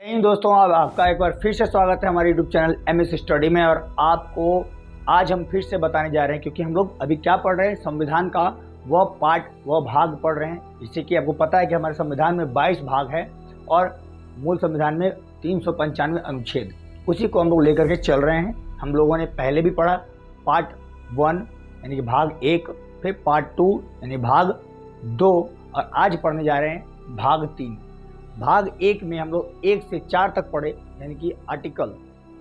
दोस्तों, आपका एक बार फिर से स्वागत है हमारे YouTube चैनल MS स्टडी में। और आपको आज हम फिर से बताने जा रहे हैं, क्योंकि हम लोग अभी क्या पढ़ रहे हैं, संविधान का वह भाग पढ़ रहे हैं। जिससे कि आपको पता है कि हमारे संविधान में 22 भाग है और मूल संविधान में 395 अनुच्छेद, उसी को हम लोग लेकर के चल रहे हैं। हम लोगों ने पहले भी पढ़ा पार्ट 1 यानी कि भाग 1, फिर पार्ट 2 यानी भाग 2, और आज पढ़ने जा रहे हैं भाग 3। भाग 1 में हम लोग 1 से 4 तक पढ़े, यानी कि आर्टिकल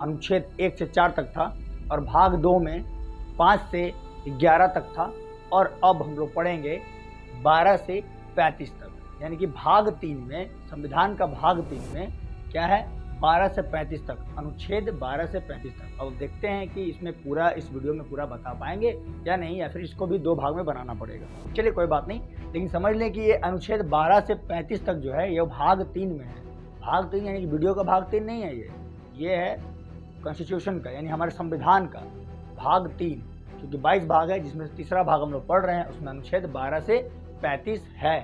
अनुच्छेद 1 से 4 तक था, और भाग 2 में 5 से 11 तक था, और अब हम लोग पढ़ेंगे 12 से 35 तक। यानी कि भाग 3 में, संविधान का भाग 3 में क्या है, 12 से 35 तक, अनुच्छेद 12 से 35 तक। अब देखते हैं कि इसमें पूरा, इस वीडियो में पूरा बता पाएंगे या नहीं, या फिर इसको भी 2 भाग में बनाना पड़ेगा। चलिए कोई बात नहीं, लेकिन समझ लें कि ये अनुच्छेद 12 से 35 तक जो है ये भाग 3 में है। भाग 3 यानी कि वीडियो का भाग 3 नहीं है, ये है कॉन्स्टिट्यूशन का, यानी हमारे संविधान का भाग 3, क्योंकि 22 भाग है, जिसमें से तीसरा भाग हम लोग पढ़ रहे हैं, उसमें अनुच्छेद 12 से 35 है।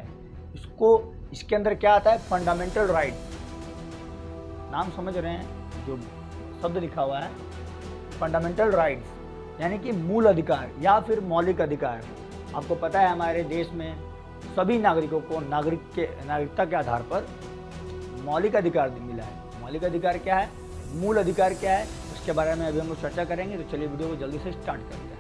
इसके अंदर क्या आता है, फंडामेंटल राइट। नाम समझ रहे हैं, जो शब्द लिखा हुआ है फंडामेंटल राइट्स, यानी कि मूल अधिकार या फिर मौलिक अधिकार। आपको पता है हमारे देश में सभी नागरिकों को नागरिकता के आधार पर मौलिक अधिकार मिला है। मौलिक अधिकार क्या है, मूल अधिकार क्या है, उसके बारे में अभी हम लोग चर्चा करेंगे। तो चलिए वीडियो को जल्दी से स्टार्ट करते हैं।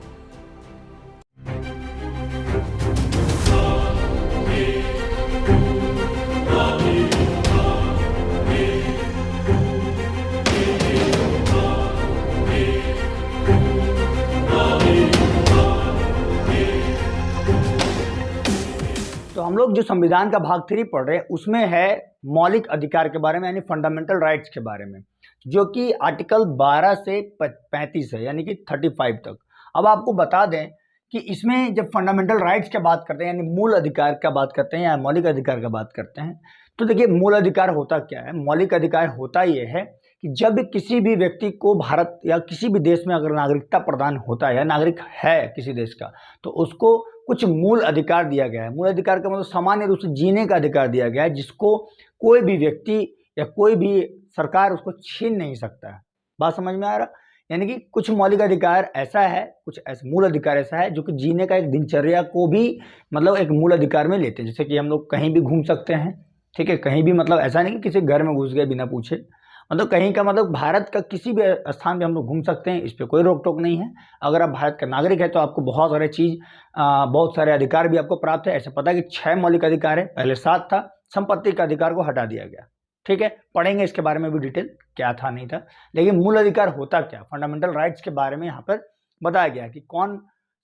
तो हम लोग जो संविधान का भाग 3 पढ़ रहे हैं, उसमें है मौलिक अधिकार के बारे में, यानी फंडामेंटल राइट्स के बारे में, जो कि आर्टिकल 12 से 35 है, यानी कि 35 तक। अब आपको बता दें कि इसमें जब फंडामेंटल राइट्स की बात करते हैं, यानी मूल अधिकार का बात करते हैं या मौलिक अधिकार का बात करते हैं, तो देखिए मूल अधिकार होता क्या है। मौलिक अधिकार होता यह है कि जब किसी भी व्यक्ति को भारत या किसी भी देश में अगर नागरिकता प्रदान होता है या नागरिक है किसी देश का, तो उसको कुछ मूल अधिकार दिया गया है। मूल अधिकार का मतलब सामान्य रूप से जीने का अधिकार दिया गया है, जिसको कोई भी व्यक्ति या कोई भी सरकार उसको छीन नहीं सकता है। बात समझ में आ रहा? यानी कि कुछ मौलिक अधिकार ऐसा है, कुछ ऐसा मूल अधिकार ऐसा है जो कि जीने का एक दिनचर्या को भी मतलब एक मूल अधिकार में लेते हैं। जैसे कि हम लोग कहीं भी घूम सकते हैं, ठीक है, कहीं भी, मतलब ऐसा नहीं कि किसी घर में घुस गए बिना पूछे, मतलब कहीं का, मतलब भारत का किसी भी स्थान पे हम लोग घूम सकते हैं, इस पर कोई रोक टोक नहीं है। अगर आप भारत का नागरिक है तो आपको बहुत सारे अधिकार भी आपको प्राप्त है। ऐसा पता है कि 6 मौलिक अधिकार है, पहले 7 था, संपत्ति का अधिकार को हटा दिया गया। ठीक है, पढ़ेंगे इसके बारे में भी डिटेल, क्या था नहीं था। लेकिन मूल अधिकार होता क्या, फंडामेंटल राइट्स के बारे में यहाँ पर बताया गया कि कौन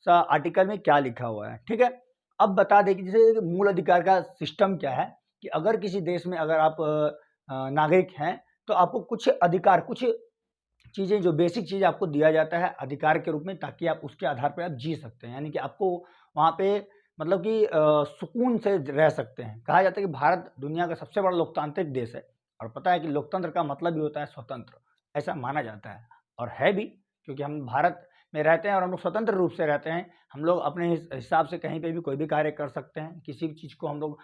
सा आर्टिकल में क्या लिखा हुआ है। ठीक है, अब बता दें कि जैसे मूल अधिकार का सिस्टम क्या है, कि अगर किसी देश में अगर आप नागरिक हैं, तो आपको कुछ अधिकार, कुछ चीज़ें, जो बेसिक चीज़ आपको दिया जाता है अधिकार के रूप में, ताकि आप उसके आधार पर आप जी सकते हैं। यानी कि आपको वहाँ पे मतलब कि सुकून से रह सकते हैं। कहा जाता है कि भारत दुनिया का सबसे बड़ा लोकतांत्रिक देश है, और पता है कि लोकतंत्र का मतलब ही होता है स्वतंत्र, ऐसा माना जाता है, और है भी, क्योंकि हम भारत में रहते हैं और हम लोग स्वतंत्र रूप से रहते हैं। हम लोग अपने हिसाब से कहीं पे भी कोई भी कार्य कर सकते हैं, किसी भी चीज़ को हम लोग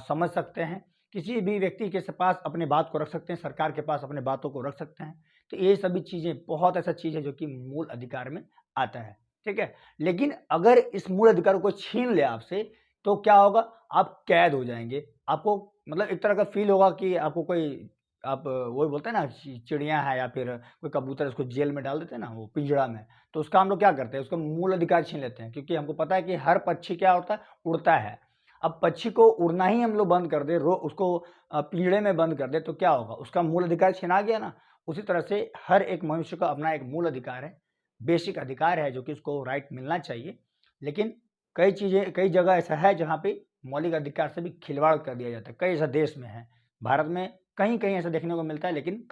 समझ सकते हैं, किसी भी व्यक्ति के पास अपने बात को रख सकते हैं, सरकार के पास अपने बातों को रख सकते हैं। तो ये सभी चीज़ें, बहुत ऐसा चीज़ है जो कि मूल अधिकार में आता है। ठीक है, लेकिन अगर इस मूल अधिकार को छीन ले आपसे, तो क्या होगा, आप कैद हो जाएंगे। आपको मतलब एक तरह का फील होगा कि आपको कोई, आप वही बोलते हैं ना, चिड़िया है या फिर कोई कबूतर, उसको जेल में डाल देते हैं ना, वो पिंजड़ा में, तो उसका हम लोग क्या करते हैं, उसका मूल अधिकार छीन लेते हैं। क्योंकि हमको पता है कि हर पक्षी क्या होता है, उड़ता है। अब पक्षी को उड़ना ही हम लोग बंद कर दे, उसको पिंजड़े में बंद कर दे, तो क्या होगा, उसका मूल अधिकार छिना गया ना। उसी तरह से हर एक मनुष्य का अपना एक मूल अधिकार है, बेसिक अधिकार है, जो कि उसको राइट मिलना चाहिए। लेकिन कई जगह ऐसा है जहाँ पे मौलिक अधिकार से भी खिलवाड़ कर दिया जाता है। कई ऐसा देश में है, भारत में कहीं कहीं ऐसा देखने को मिलता है, लेकिन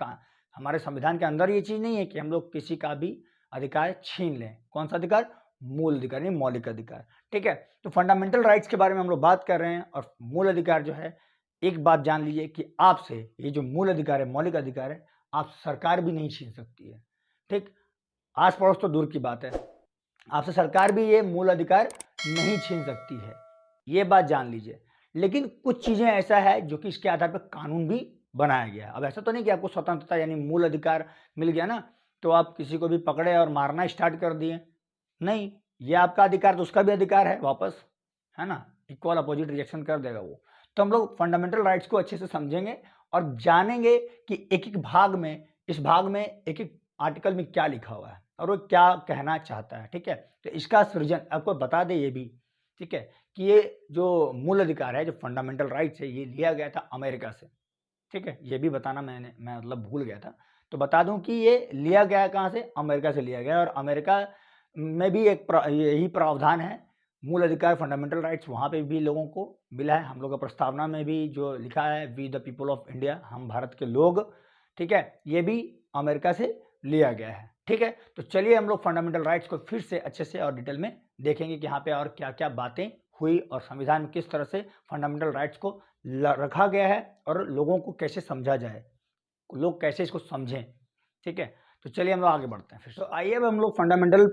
हमारे संविधान के अंदर ये चीज़ नहीं है कि हम लोग किसी का भी अधिकार छीन लें। कौन सा अधिकार, मूल अधिकार, नहीं मौलिक अधिकार। ठीक है, तो फंडामेंटल राइट्स के बारे में हम लोग बात कर रहे हैं। और मूल अधिकार जो है, एक बात जान लीजिए कि आपसे ये जो मूल अधिकार है, मौलिक अधिकार है, आप सरकार भी नहीं छीन सकती है। ठीक, आस पड़ोस तो दूर की बात है, आपसे सरकार भी ये मूल अधिकार नहीं छीन सकती है, ये बात जान लीजिए। लेकिन कुछ चीज़ें ऐसा है जो कि इसके आधार पर कानून भी बनाया गया। अब ऐसा तो नहीं कि आपको स्वतंत्रता यानी मूल अधिकार मिल गया ना तो आप किसी को भी पकड़े और मारना स्टार्ट कर दिए, नहीं, ये आपका अधिकार तो उसका भी अधिकार है वापस, है ना, इक्वल अपोजिट रिएक्शन कर देगा वो। तो हम लोग फंडामेंटल राइट्स को अच्छे से समझेंगे और जानेंगे कि एक एक भाग में, इस भाग में एक एक आर्टिकल में क्या लिखा हुआ है और वो क्या कहना चाहता है, ठीक है। तो इसका सृजन आपको बता दें ये भी, ठीक है, कि ये जो मूल अधिकार है, जो फंडामेंटल राइट्स है, ये लिया गया था अमेरिका से, ठीक है, ये भी बताना मैं मतलब भूल गया था। तो बता दूं कि ये लिया गया है कहाँ से, अमेरिका से लिया गया है और अमेरिका में भी यही प्रावधान है, मूल अधिकार फंडामेंटल राइट्स वहाँ पे भी लोगों को मिला है। हम लोग का प्रस्तावना में भी जो लिखा है we the people of India, हम भारत के लोग, ठीक है, ये भी अमेरिका से लिया गया है, ठीक है। तो चलिए हम लोग फंडामेंटल राइट्स को फिर से अच्छे से और डिटेल में देखेंगे कि यहाँ पे और क्या क्या बातें हुई और संविधान में किस तरह से फंडामेंटल राइट्स को रखा गया है और लोगों को कैसे समझा जाए, लोग कैसे इसको समझें, ठीक है। तो चलिए हम लोग आगे बढ़ते हैं फिर। तो आइए अब हम लोग फंडामेंटल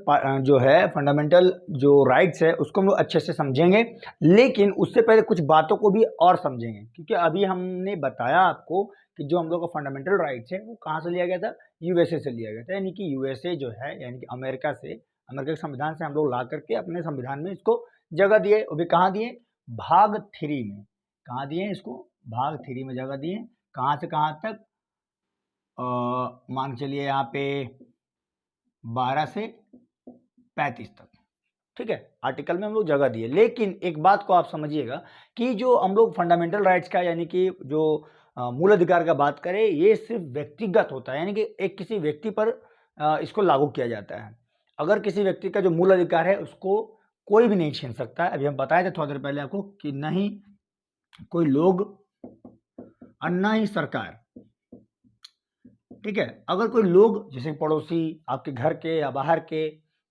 जो है, फंडामेंटल जो राइट्स है उसको हम लोग अच्छे से समझेंगे, लेकिन उससे पहले कुछ बातों को भी और समझेंगे, क्योंकि अभी हमने बताया आपको कि जो हम लोग का फंडामेंटल राइट्स है वो कहाँ से लिया गया था, यूएसए से लिया गया था, यानी कि यूएसए जो है यानी कि अमेरिका से, अमेरिका के संविधान से हम लोग ला करके अपने संविधान में इसको जगह दिए। वो भी कहाँ दिए, भाग 3 में, कहाँ दिए इसको, भाग 3 में जगह दिए। कहाँ से कहाँ तक, मान चलिए यहाँ पे 12 से 35 तक, ठीक है, आर्टिकल में हम लोग जगह दिए। लेकिन एक बात को आप समझिएगा कि जो हम लोग फंडामेंटल राइट्स का यानी कि जो मूल अधिकार का बात करें, ये सिर्फ व्यक्तिगत होता है, यानी कि एक किसी व्यक्ति पर इसको लागू किया जाता है। अगर किसी व्यक्ति का जो मूल अधिकार है उसको कोई भी नहीं छीन सकता है। अभी हम बताए थे थोड़ी देर पहले आपको कि नहीं कोई लोग और ना ही सरकार, ठीक है। अगर कोई लोग जैसे पड़ोसी, आपके घर के या बाहर के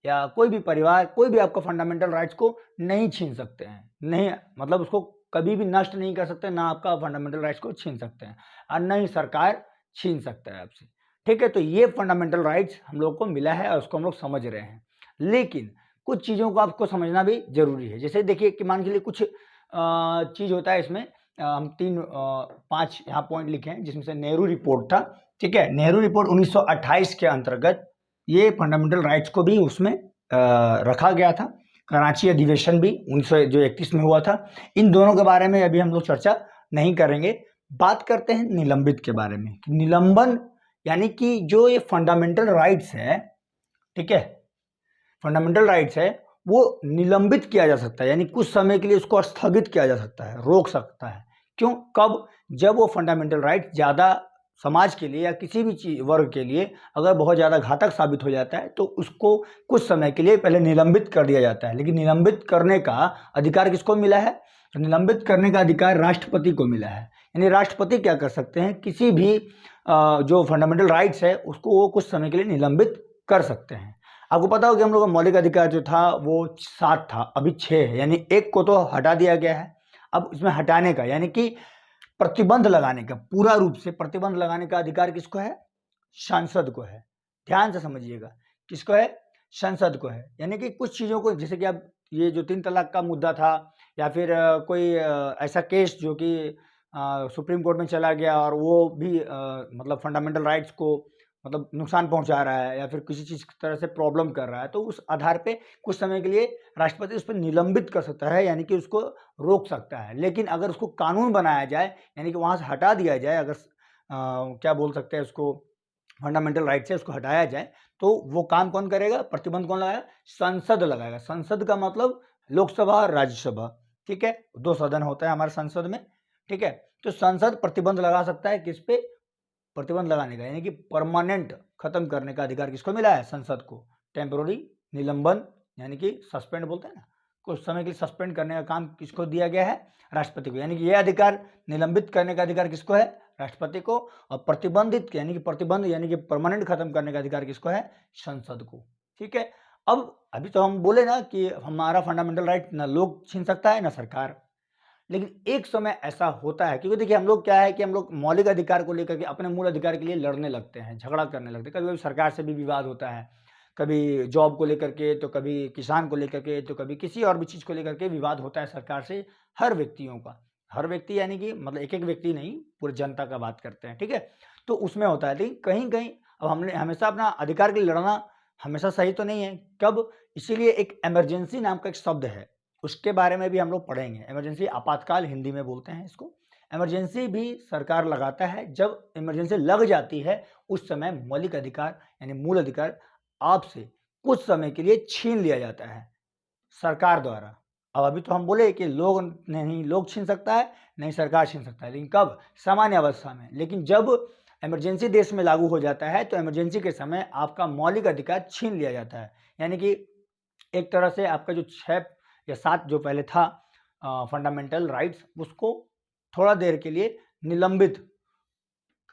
या कोई भी परिवार, कोई भी आपका फंडामेंटल राइट्स को नहीं छीन सकते हैं, नहीं मतलब उसको कभी भी नष्ट नहीं कर सकते, ना आपका फंडामेंटल राइट्स को छीन सकते हैं और ना ही सरकार छीन सकता है आपसे, ठीक है। तो ये फंडामेंटल राइट्स हम लोग को मिला है और उसको हम लोग समझ रहे हैं, लेकिन कुछ चीज़ों को आपको समझना भी जरूरी है। जैसे देखिए कि मान के लिए कुछ चीज़ होता है इसमें, हम 5 यहाँ पॉइंट लिखे हैं, जिसमें से नेहरू रिपोर्ट था, ठीक है। नेहरू रिपोर्ट 1928 के अंतर्गत ये फंडामेंटल राइट्स को भी उसमें रखा गया था। कराची अधिवेशन भी 1931 में हुआ था। इन दोनों के बारे में अभी हम लोग चर्चा नहीं करेंगे। बात करते हैं निलंबित के बारे में। निलंबन यानी कि जो ये फंडामेंटल राइट्स है, ठीक है, फंडामेंटल राइट्स है वो निलंबित किया जा सकता है, यानी कुछ समय के लिए उसको स्थगित किया जा सकता है, रोक सकता है। क्यों, कब, जब वो फंडामेंटल राइट ज़्यादा समाज के लिए या किसी भी वर्ग के लिए अगर बहुत ज़्यादा घातक साबित हो जाता है तो उसको कुछ समय के लिए पहले निलंबित कर दिया जाता है। लेकिन निलंबित करने का अधिकार किसको मिला है, तो निलंबित करने का अधिकार राष्ट्रपति को मिला है। यानी राष्ट्रपति क्या कर सकते हैं, किसी भी जो फंडामेंटल राइट्स है उसको वो कुछ समय के लिए निलंबित कर सकते हैं। आपको पता हो कि हम लोग का मौलिक अधिकार जो था वो 7 था, अभी 6 है, यानी एक को तो हटा दिया गया है। अब इसमें हटाने का यानी कि प्रतिबंध लगाने का, पूरा रूप से प्रतिबंध लगाने का अधिकार किसको है, संसद को है। ध्यान से समझिएगा, किसको है, संसद को है। यानी कि कुछ चीज़ों को, जैसे कि अब ये जो 3 तलाक का मुद्दा था या फिर कोई ऐसा केस जो कि सुप्रीम कोर्ट में चला गया और वो भी मतलब फंडामेंटल राइट्स को मतलब नुकसान पहुंचा रहा है या फिर किसी चीज़ की तरह से प्रॉब्लम कर रहा है, तो उस आधार पे कुछ समय के लिए राष्ट्रपति उस पर निलंबित कर सकता है, यानी कि उसको रोक सकता है। लेकिन अगर उसको कानून बनाया जाए, यानी कि वहाँ से हटा दिया जाए, अगर क्या बोल सकते हैं उसको, फंडामेंटल राइट से उसको हटाया जाए, तो वो काम कौन करेगा, प्रतिबंध कौन लगाएगा, संसद लगाएगा। संसद का मतलब लोकसभा और राज्यसभा, ठीक है, 2 सदन होता है हमारे संसद में, ठीक है। तो संसद प्रतिबंध लगा सकता है, किस पे, प्रतिबंध लगाने का, यानी कि परमानेंट खत्म करने का अधिकार किसको मिला है, संसद को। टेम्पोररी निलंबन यानी कि सस्पेंड बोलते हैं ना, कुछ समय के लिए सस्पेंड करने का काम किसको दिया गया है, राष्ट्रपति को। यानी कि यह अधिकार, निलंबित करने का अधिकार किसको है, राष्ट्रपति को। और प्रतिबंधित यानी कि प्रतिबंध यानी कि परमानेंट खत्म करने का अधिकार किसको है, संसद को, ठीक है। अब अभी तो हम बोले ना कि हमारा फंडामेंटल राइट ना लोग छीन सकता है ना सरकार, लेकिन एक समय ऐसा होता है, क्योंकि देखिए हम लोग क्या है कि हम लोग मौलिक अधिकार को लेकर के, अपने मूल अधिकार के लिए लड़ने लगते हैं, झगड़ा करने लगते हैं। कभी कभी सरकार से भी विवाद होता है, कभी जॉब को लेकर के, तो कभी किसान को लेकर के, तो कभी किसी और भी चीज़ को लेकर के विवाद होता है सरकार से। हर व्यक्तियों का, हर व्यक्ति यानी कि मतलब एक एक व्यक्ति नहीं, पूरी जनता का बात करते हैं, ठीक है। तो उसमें होता है, लेकिन कहीं कहीं अब हमने हमेशा अपना अधिकार के लिए लड़ना हमेशा सही तो नहीं है। कब? इसीलिए एक इमरजेंसी नाम का एक शब्द है, उसके बारे में भी हम लोग पढ़ेंगे। इमरजेंसी आपातकाल हिंदी में बोलते हैं इसको। इमरजेंसी भी सरकार लगाता है, जब इमरजेंसी लग जाती है उस समय मौलिक अधिकार यानी मूल अधिकार आपसे कुछ समय के लिए छीन लिया जाता है सरकार द्वारा। अब अभी तो हम बोले कि लोग नहीं, लोग छीन सकता है, नहीं सरकार छीन सकता है, लेकिन कब? सामान्य अवस्था में। लेकिन जब इमरजेंसी देश में लागू हो जाता है तो इमरजेंसी के समय आपका मौलिक अधिकार छीन लिया जाता है। यानी कि एक तरह से आपका जो 6 या 7 जो पहले था फंडामेंटल राइट्स, उसको थोड़ा देर के लिए निलंबित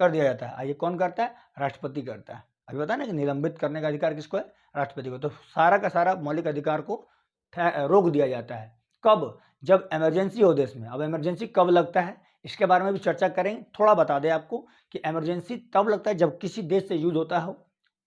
कर दिया जाता है। ये कौन करता है? राष्ट्रपति करता है। अभी बताया ना कि निलंबित करने का अधिकार किसको है? राष्ट्रपति को। तो सारा का सारा मौलिक अधिकार को रोक दिया जाता है। कब? जब इमरजेंसी हो देश में। अब इमरजेंसी कब लगता है इसके बारे में भी चर्चा करेंगे। थोड़ा बता दें आपको कि इमरजेंसी तब लगता है जब किसी देश से युद्ध होता हो,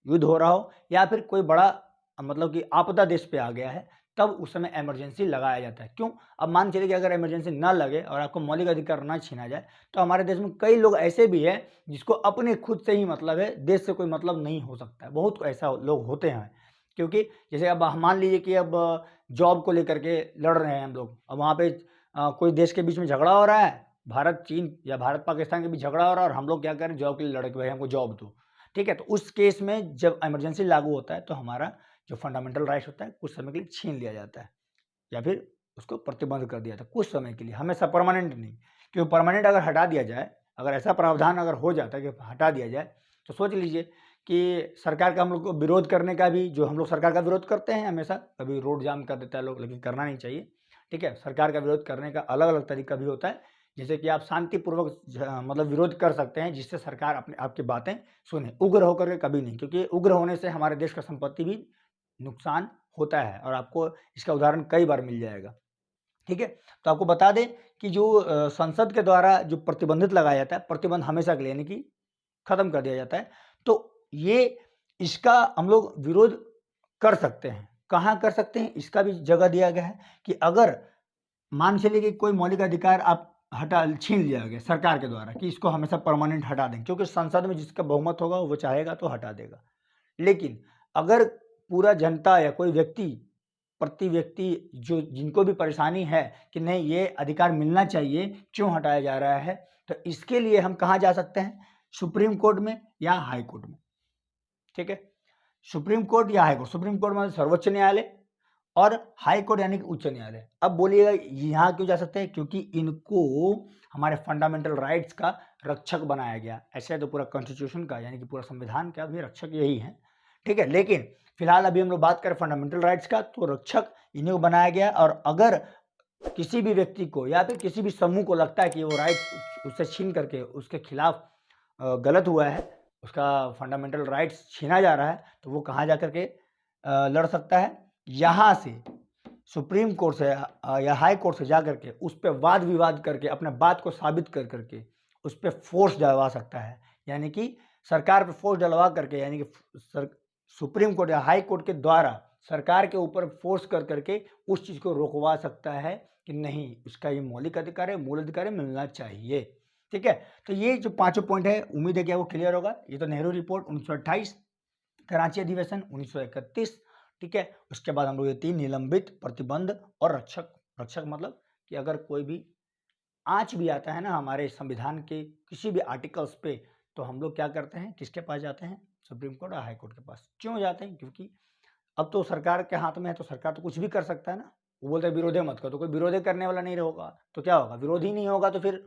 युद्ध हो रहा हो, या फिर कोई बड़ा मतलब कि आपदा देश पे आ गया है, तब उस समय इमरजेंसी लगाया जाता है। क्यों? अब मान चलिए कि अगर इमरजेंसी ना लगे और आपको मौलिक अधिकार ना छीना जाए, तो हमारे देश में कई लोग ऐसे भी हैं जिसको अपने खुद से ही मतलब है, देश से कोई मतलब नहीं हो सकता है। बहुत ऐसा लोग होते हैं, क्योंकि जैसे अब मान लीजिए कि अब जॉब को लेकर के लड़ रहे हैं हम लोग, अब वहाँ पे कोई देश के बीच में झगड़ा हो रहा है, भारत चीन या भारत पाकिस्तान के बीच झगड़ा हो रहा है, और हम लोग क्या करें? जॉब के लिए लड़े कि भाई हमको जॉब दो, ठीक है। तो उस केस में जब इमरजेंसी लागू होता है तो हमारा जो फंडामेंटल राइट्स होता है कुछ समय के लिए छीन लिया जाता है, या फिर उसको प्रतिबंध कर दिया जाता है कुछ समय के लिए, हमेशा परमानेंट नहीं। क्योंकि परमानेंट अगर हटा दिया जाए, अगर ऐसा प्रावधान अगर हो जाता है कि हटा दिया जाए, तो सोच लीजिए कि सरकार का हम लोग को विरोध करने का भी, जो हम लोग सरकार का विरोध करते हैं हमेशा, कभी रोड जाम कर देता है लोग, लेकिन करना नहीं चाहिए, ठीक है। सरकार का विरोध करने का अलग अलग तरीका भी होता है। जैसे कि आप शांतिपूर्वक मतलब विरोध कर सकते हैं, जिससे सरकार अपने आपकी बातें सुने। उग्र होकर के कभी नहीं, क्योंकि उग्र होने से हमारे देश का संपत्ति भी नुकसान होता है, और आपको इसका उदाहरण कई बार मिल जाएगा, ठीक है। तो आपको बता दें कि जो संसद के द्वारा जो प्रतिबंधित लगाया जाता है, प्रतिबंध हमेशा के लिए यानी कि खत्म कर दिया जाता है, तो ये इसका हम लोग विरोध कर सकते हैं। कहाँ कर सकते हैं? इसका भी जगह दिया गया है कि अगर मान चलिए कि कोई मौलिक अधिकार आप छीन लिया गया सरकार के द्वारा कि इसको हमेशा परमानेंट हटा दें, क्योंकि संसद में जिसका बहुमत होगा वो चाहेगा तो हटा देगा। लेकिन अगर पूरा जनता या कोई व्यक्ति, प्रति व्यक्ति जो जिनको भी परेशानी है कि नहीं ये अधिकार मिलना चाहिए, क्यों हटाया जा रहा है, तो इसके लिए हम कहाँ जा सकते हैं? सुप्रीम कोर्ट में या हाई कोर्ट में, ठीक है। सुप्रीम कोर्ट या हाई कोर्ट, सुप्रीम कोर्ट मतलब सर्वोच्च न्यायालय, और हाई कोर्ट यानी कि उच्च न्यायालय। अब बोलिएगा यहाँ क्यों जा सकते हैं? क्योंकि इनको हमारे फंडामेंटल राइट्स का रक्षक बनाया गया। ऐसे तो पूरा कॉन्स्टिट्यूशन का यानी कि पूरा संविधान का भी रक्षक यही है, ठीक है। लेकिन फिलहाल अभी हम लोग बात करें फंडामेंटल राइट्स का, तो रक्षक इन्हीं को बनाया गया। और अगर किसी भी व्यक्ति को या फिर किसी भी समूह को लगता है कि वो राइट उससे छीन करके उसके खिलाफ गलत हुआ है, उसका फंडामेंटल राइट्स छीना जा रहा है, तो वो कहाँ जा करके लड़ सकता है? यहाँ से सुप्रीम कोर्ट से या हाई कोर्ट से जा करके उस पर वाद विवाद करके अपने बात को साबित कर करके उस पर फोर्स डलवा सकता है। यानी कि सरकार पे फोर्स डलवा करके, यानी कि सुप्रीम कोर्ट या हाई कोर्ट के द्वारा सरकार के ऊपर फोर्स कर करके उस चीज़ को रोकवा सकता है कि नहीं, उसका ये मौलिक अधिकार है, मूल अधिकार है, मिलना चाहिए, ठीक है। तो ये जो 5 पॉइंट है, उम्मीद है कि वो क्लियर होगा। ये तो नेहरू रिपोर्ट 1928, कराची अधिवेशन 1931, ठीक है। उसके बाद हम लोग ये 3 निलंबित, प्रतिबंध और रक्षक। रक्षक मतलब कि अगर कोई भी आँच भी आता है ना हमारे संविधान के किसी भी आर्टिकल्स पे, तो हम लोग क्या करते हैं? किसके पास जाते हैं? सुप्रीम कोर्ट और हाई कोर्ट के पास। क्यों जाते हैं? क्योंकि अब तो सरकार के हाथ में है, तो सरकार तो कुछ भी कर सकता है ना। वो बोलते हैं विरोध मत करो, तो कोई विरोध करने वाला नहीं होगा, तो क्या होगा? विरोध ही नहीं होगा, तो फिर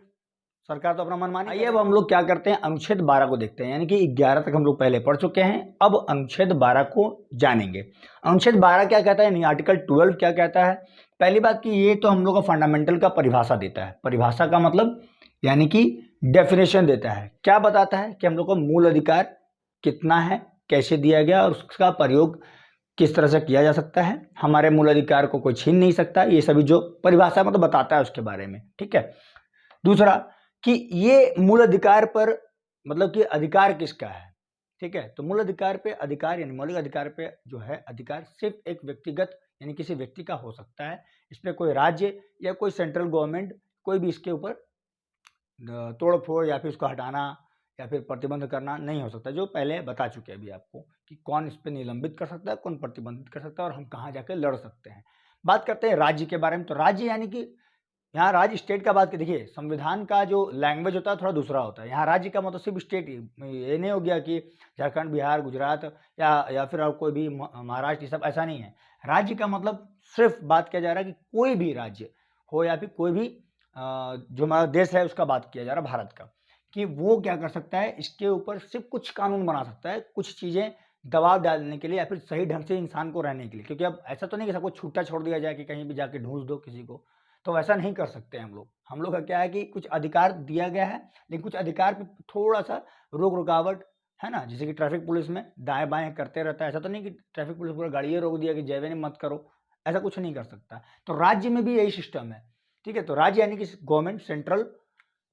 सरकार तो अपना मनमानी। आइए अब हम लोग क्या करते हैं, अनुच्छेद 12 को देखते हैं। यानी कि 11 तक हम लोग पहले पढ़ चुके हैं, अब अनुच्छेद 12 को जानेंगे। अनुच्छेद 12 क्या कहता है, यानी आर्टिकल 12 क्या कहता है? पहली बात कि ये तो हम लोग का फंडामेंटल का परिभाषा देता है। परिभाषा का मतलब यानी कि डेफिनेशन देता है। क्या बताता है कि हम लोग का मूल अधिकार कितना है, कैसे दिया गया, और उसका प्रयोग किस तरह से किया जा सकता है। हमारे मूल अधिकार को कोई छीन नहीं सकता। ये सभी जो परिभाषा मतलब बताता है उसके बारे में, ठीक है। दूसरा कि ये मूल अधिकार पर मतलब कि अधिकार किसका है, ठीक है। तो मूल अधिकार पे अधिकार यानी मौलिक अधिकार पे जो है अधिकार सिर्फ एक व्यक्तिगत यानी किसी व्यक्ति का हो सकता है। इस पर कोई राज्य या कोई सेंट्रल गवर्नमेंट कोई भी इसके ऊपर तोड़ फोड़ या फिर उसको हटाना या फिर प्रतिबंध करना नहीं हो सकता, जो पहले बता चुके हैं अभी आपको कि कौन इस पर निलंबित कर सकता है, कौन प्रतिबंधित कर सकता है और हम कहाँ जाकर लड़ सकते हैं। बात करते हैं राज्य के बारे में। तो राज्य यानी कि यहाँ राज्य स्टेट का बात की, देखिए संविधान का जो लैंग्वेज होता है थोड़ा दूसरा होता है। यहाँ राज्य का मतलब सिर्फ स्टेट ही, ये नहीं हो गया कि झारखंड, बिहार, गुजरात या फिर और कोई भी महाराष्ट्र, ये सब ऐसा नहीं है। राज्य का मतलब सिर्फ बात किया जा रहा है कि कोई भी राज्य हो या फिर कोई भी जो हमारा देश है उसका बात किया जा रहा है, भारत का, कि वो क्या कर सकता है, इसके ऊपर सिर्फ कुछ कानून बना सकता है, कुछ चीज़ें दबाव डालने के लिए या फिर सही ढंग से इंसान को रहने के लिए। क्योंकि अब ऐसा तो नहीं कि सबको छूटा छोड़ दिया जाए कि कहीं भी जाके ढूंढ दो किसी को, तो वैसा नहीं कर सकते हम लोग। हम लोग का क्या है कि कुछ अधिकार दिया गया है, लेकिन कुछ अधिकार पे थोड़ा सा रोक रुकावट है ना, जैसे कि ट्रैफिक पुलिस में दाएं बाएं करते रहता है। ऐसा तो नहीं कि ट्रैफिक पुलिस पूरा गाड़ियाँ रोक दिया कि जयवे मत करो, ऐसा कुछ नहीं कर सकता। तो राज्य में भी यही सिस्टम है, ठीक है। तो राज्य यानी कि गवर्नमेंट, सेंट्रल,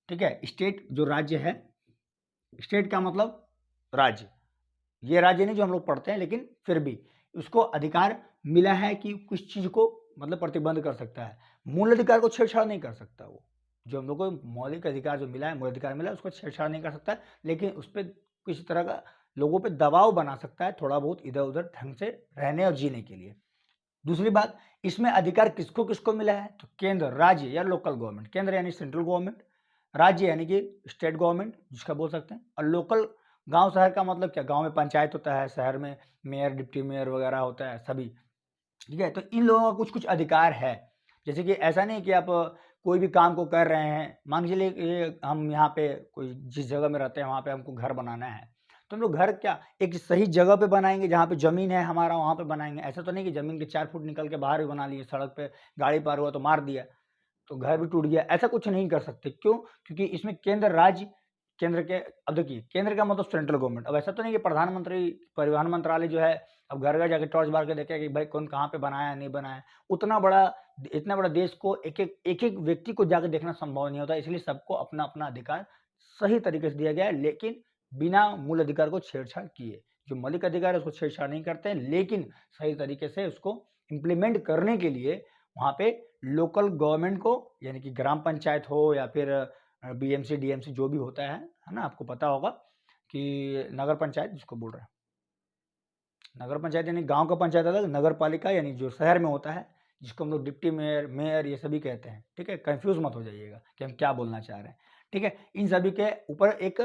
ठीक है। स्टेट जो राज्य है, स्टेट का मतलब राज्य, ये राज्य नहीं जो हम लोग पढ़ते हैं, लेकिन फिर भी उसको अधिकार मिला है कि कुछ चीज को मतलब प्रतिबंध कर सकता है। मूल अधिकार को छेड़छाड़ नहीं कर सकता वो, जो हम लोग को मौलिक अधिकार जो मिला है, मूल अधिकार मिला है, उसको छेड़छाड़ नहीं कर सकता, लेकिन उस पर किसी तरह का लोगों पे दबाव बना सकता है, थोड़ा बहुत इधर उधर ढंग से रहने और जीने के लिए। दूसरी बात, इसमें अधिकार किसको किसको मिला है, तो केंद्र, राज्य या लोकल गवर्नमेंट। केंद्र यानी सेंट्रल गवर्नमेंट, राज्य यानी कि स्टेट गवर्नमेंट जिसका बोल सकते हैं, और लोकल गांव शहर का मतलब क्या, गांव में पंचायत होता है, शहर में मेयर, डिप्टी मेयर वगैरह होता है सभी, ठीक है। तो इन लोगों का कुछ कुछ अधिकार है। जैसे कि ऐसा नहीं कि आप कोई भी काम को कर रहे हैं, मान के चलिए ये हम यहाँ पे कोई जिस जगह में रहते हैं वहाँ पे हमको घर बनाना है, तो हम लोग घर क्या एक सही जगह पे बनाएंगे, जहाँ पे जमीन है हमारा वहाँ पे बनाएंगे। ऐसा तो नहीं कि जमीन के 4 फुट निकल के बाहर भी बना लिए, सड़क पे गाड़ी पार हुआ तो मार दिया तो घर भी टूट गया, ऐसा कुछ नहीं कर सकते। क्यों? क्योंकि इसमें केंद्र, राज्य, केंद्र के, अब देखिए केंद्र का मतलब सेंट्रल गवर्नमेंट। अब ऐसा तो नहीं कि प्रधानमंत्री, परिवहन मंत्रालय जो है अब घर घर जाके टॉर्च मार के देखे कि भाई कौन कहाँ पे बनाया नहीं बनाया। उतना बड़ा, इतना बड़ा देश को एक एक व्यक्ति को जाके देखना संभव नहीं होता, इसलिए सबको अपना अपना अधिकार सही तरीके से दिया गया है, लेकिन बिना मूल अधिकार को छेड़छाड़ किए। जो मौलिक अधिकार है उसको छेड़छाड़ नहीं करते हैं, लेकिन सही तरीके से उसको इम्प्लीमेंट करने के लिए वहाँ पे लोकल गवर्नमेंट को, यानी कि ग्राम पंचायत हो या फिर बीएमसी, डीएमसी जो भी होता है ना, आपको पता होगा कि नगर पंचायत जिसको बोल रहे हैं, नगर पंचायत यानी गांव का पंचायत अलग, नगर पालिका यानी जो शहर में होता है, जिसको हम लोग डिप्टी मेयर, मेयर ये सभी कहते हैं, ठीक है। कंफ्यूज मत हो जाइएगा कि हम क्या बोलना चाह रहे हैं, ठीक है। इन सभी के ऊपर एक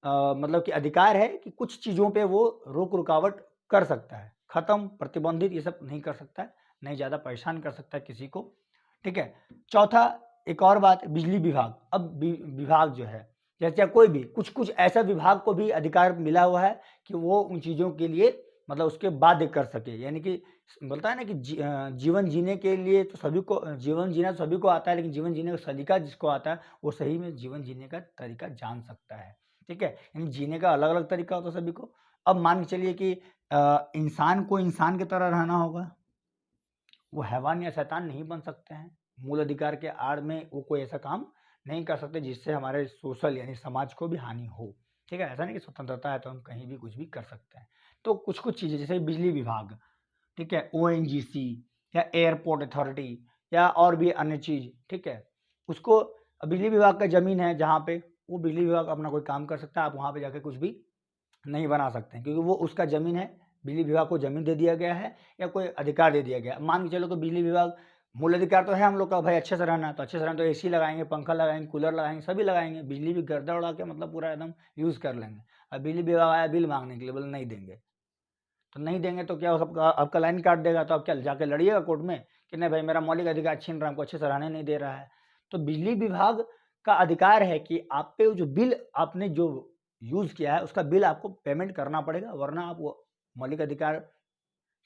मतलब कि अधिकार है कि कुछ चीज़ों पे वो रोक रुकावट कर सकता है, खत्म, प्रतिबंधित ये सब नहीं कर सकता है, नहीं ज़्यादा परेशान कर सकता है किसी को, ठीक है। चौथा, एक और बात, बिजली विभाग। अब विभाग जो है, जैसे कोई भी कुछ कुछ ऐसा विभाग को भी अधिकार मिला हुआ है कि वो उन चीज़ों के लिए मतलब उसके बाध्य कर सके। यानी कि बोलता है ना कि जीवन जीने के लिए तो सभी को, जीवन जीना तो सभी को आता है, लेकिन जीवन जीने का सलीका जिसको आता है वो सही में जीवन जीने का तरीका जान सकता है, ठीक है। यानी जीने का अलग अलग तरीका होता है सभी को। अब मान के चलिए कि इंसान को इंसान की तरह रहना होगा, वो हैवान या शैतान नहीं बन सकते हैं। मूल अधिकार के आड़ में वो कोई ऐसा काम नहीं कर सकते जिससे हमारे सोशल यानी समाज को भी हानि हो, ठीक है। ऐसा नहीं कि स्वतंत्रता है तो हम कहीं भी कुछ भी कर सकते हैं। तो कुछ कुछ चीज़ें जैसे बिजली विभाग, ठीक है, ओएनजीसी या एयरपोर्ट अथॉरिटी या और भी अन्य चीज़, ठीक है, उसको बिजली विभाग का ज़मीन है जहाँ पे वो बिजली विभाग अपना कोई काम कर सकता है, आप वहाँ पे जाके कुछ भी नहीं बना सकते हैं, क्योंकि वो उसका ज़मीन है, बिजली विभाग को ज़मीन दे दिया गया है या कोई अधिकार दे दिया गया है। मान के चलो कि बिजली विभाग, मूल अधिकार तो है हम लोग का भाई अच्छे से रहना है, तो अच्छे से रहना तो एसी लगाएंगे, पंखा लगाएंगे, कूलर लगाएंगे, सभी लगाएंगे, बिजली भी गर्दा उड़ा के मतलब पूरा एकदम यूज़ कर लेंगे। अब बिजली विभाग आया बिल मांगने के लिए, बोले नहीं देंगे, तो नहीं देंगे तो क्या सबका आपका लाइन काट देगा, तो आप क्या जाके लड़िएगा कोर्ट में कि नहीं भाई मेरा मौलिक अधिकार छीन रहा है, हमको अच्छे से रहने नहीं दे रहा है। तो बिजली विभाग का अधिकार है कि आप पे जो बिल आपने जो यूज़ किया है उसका बिल आपको पेमेंट करना पड़ेगा, वरना आप वो मौलिक अधिकार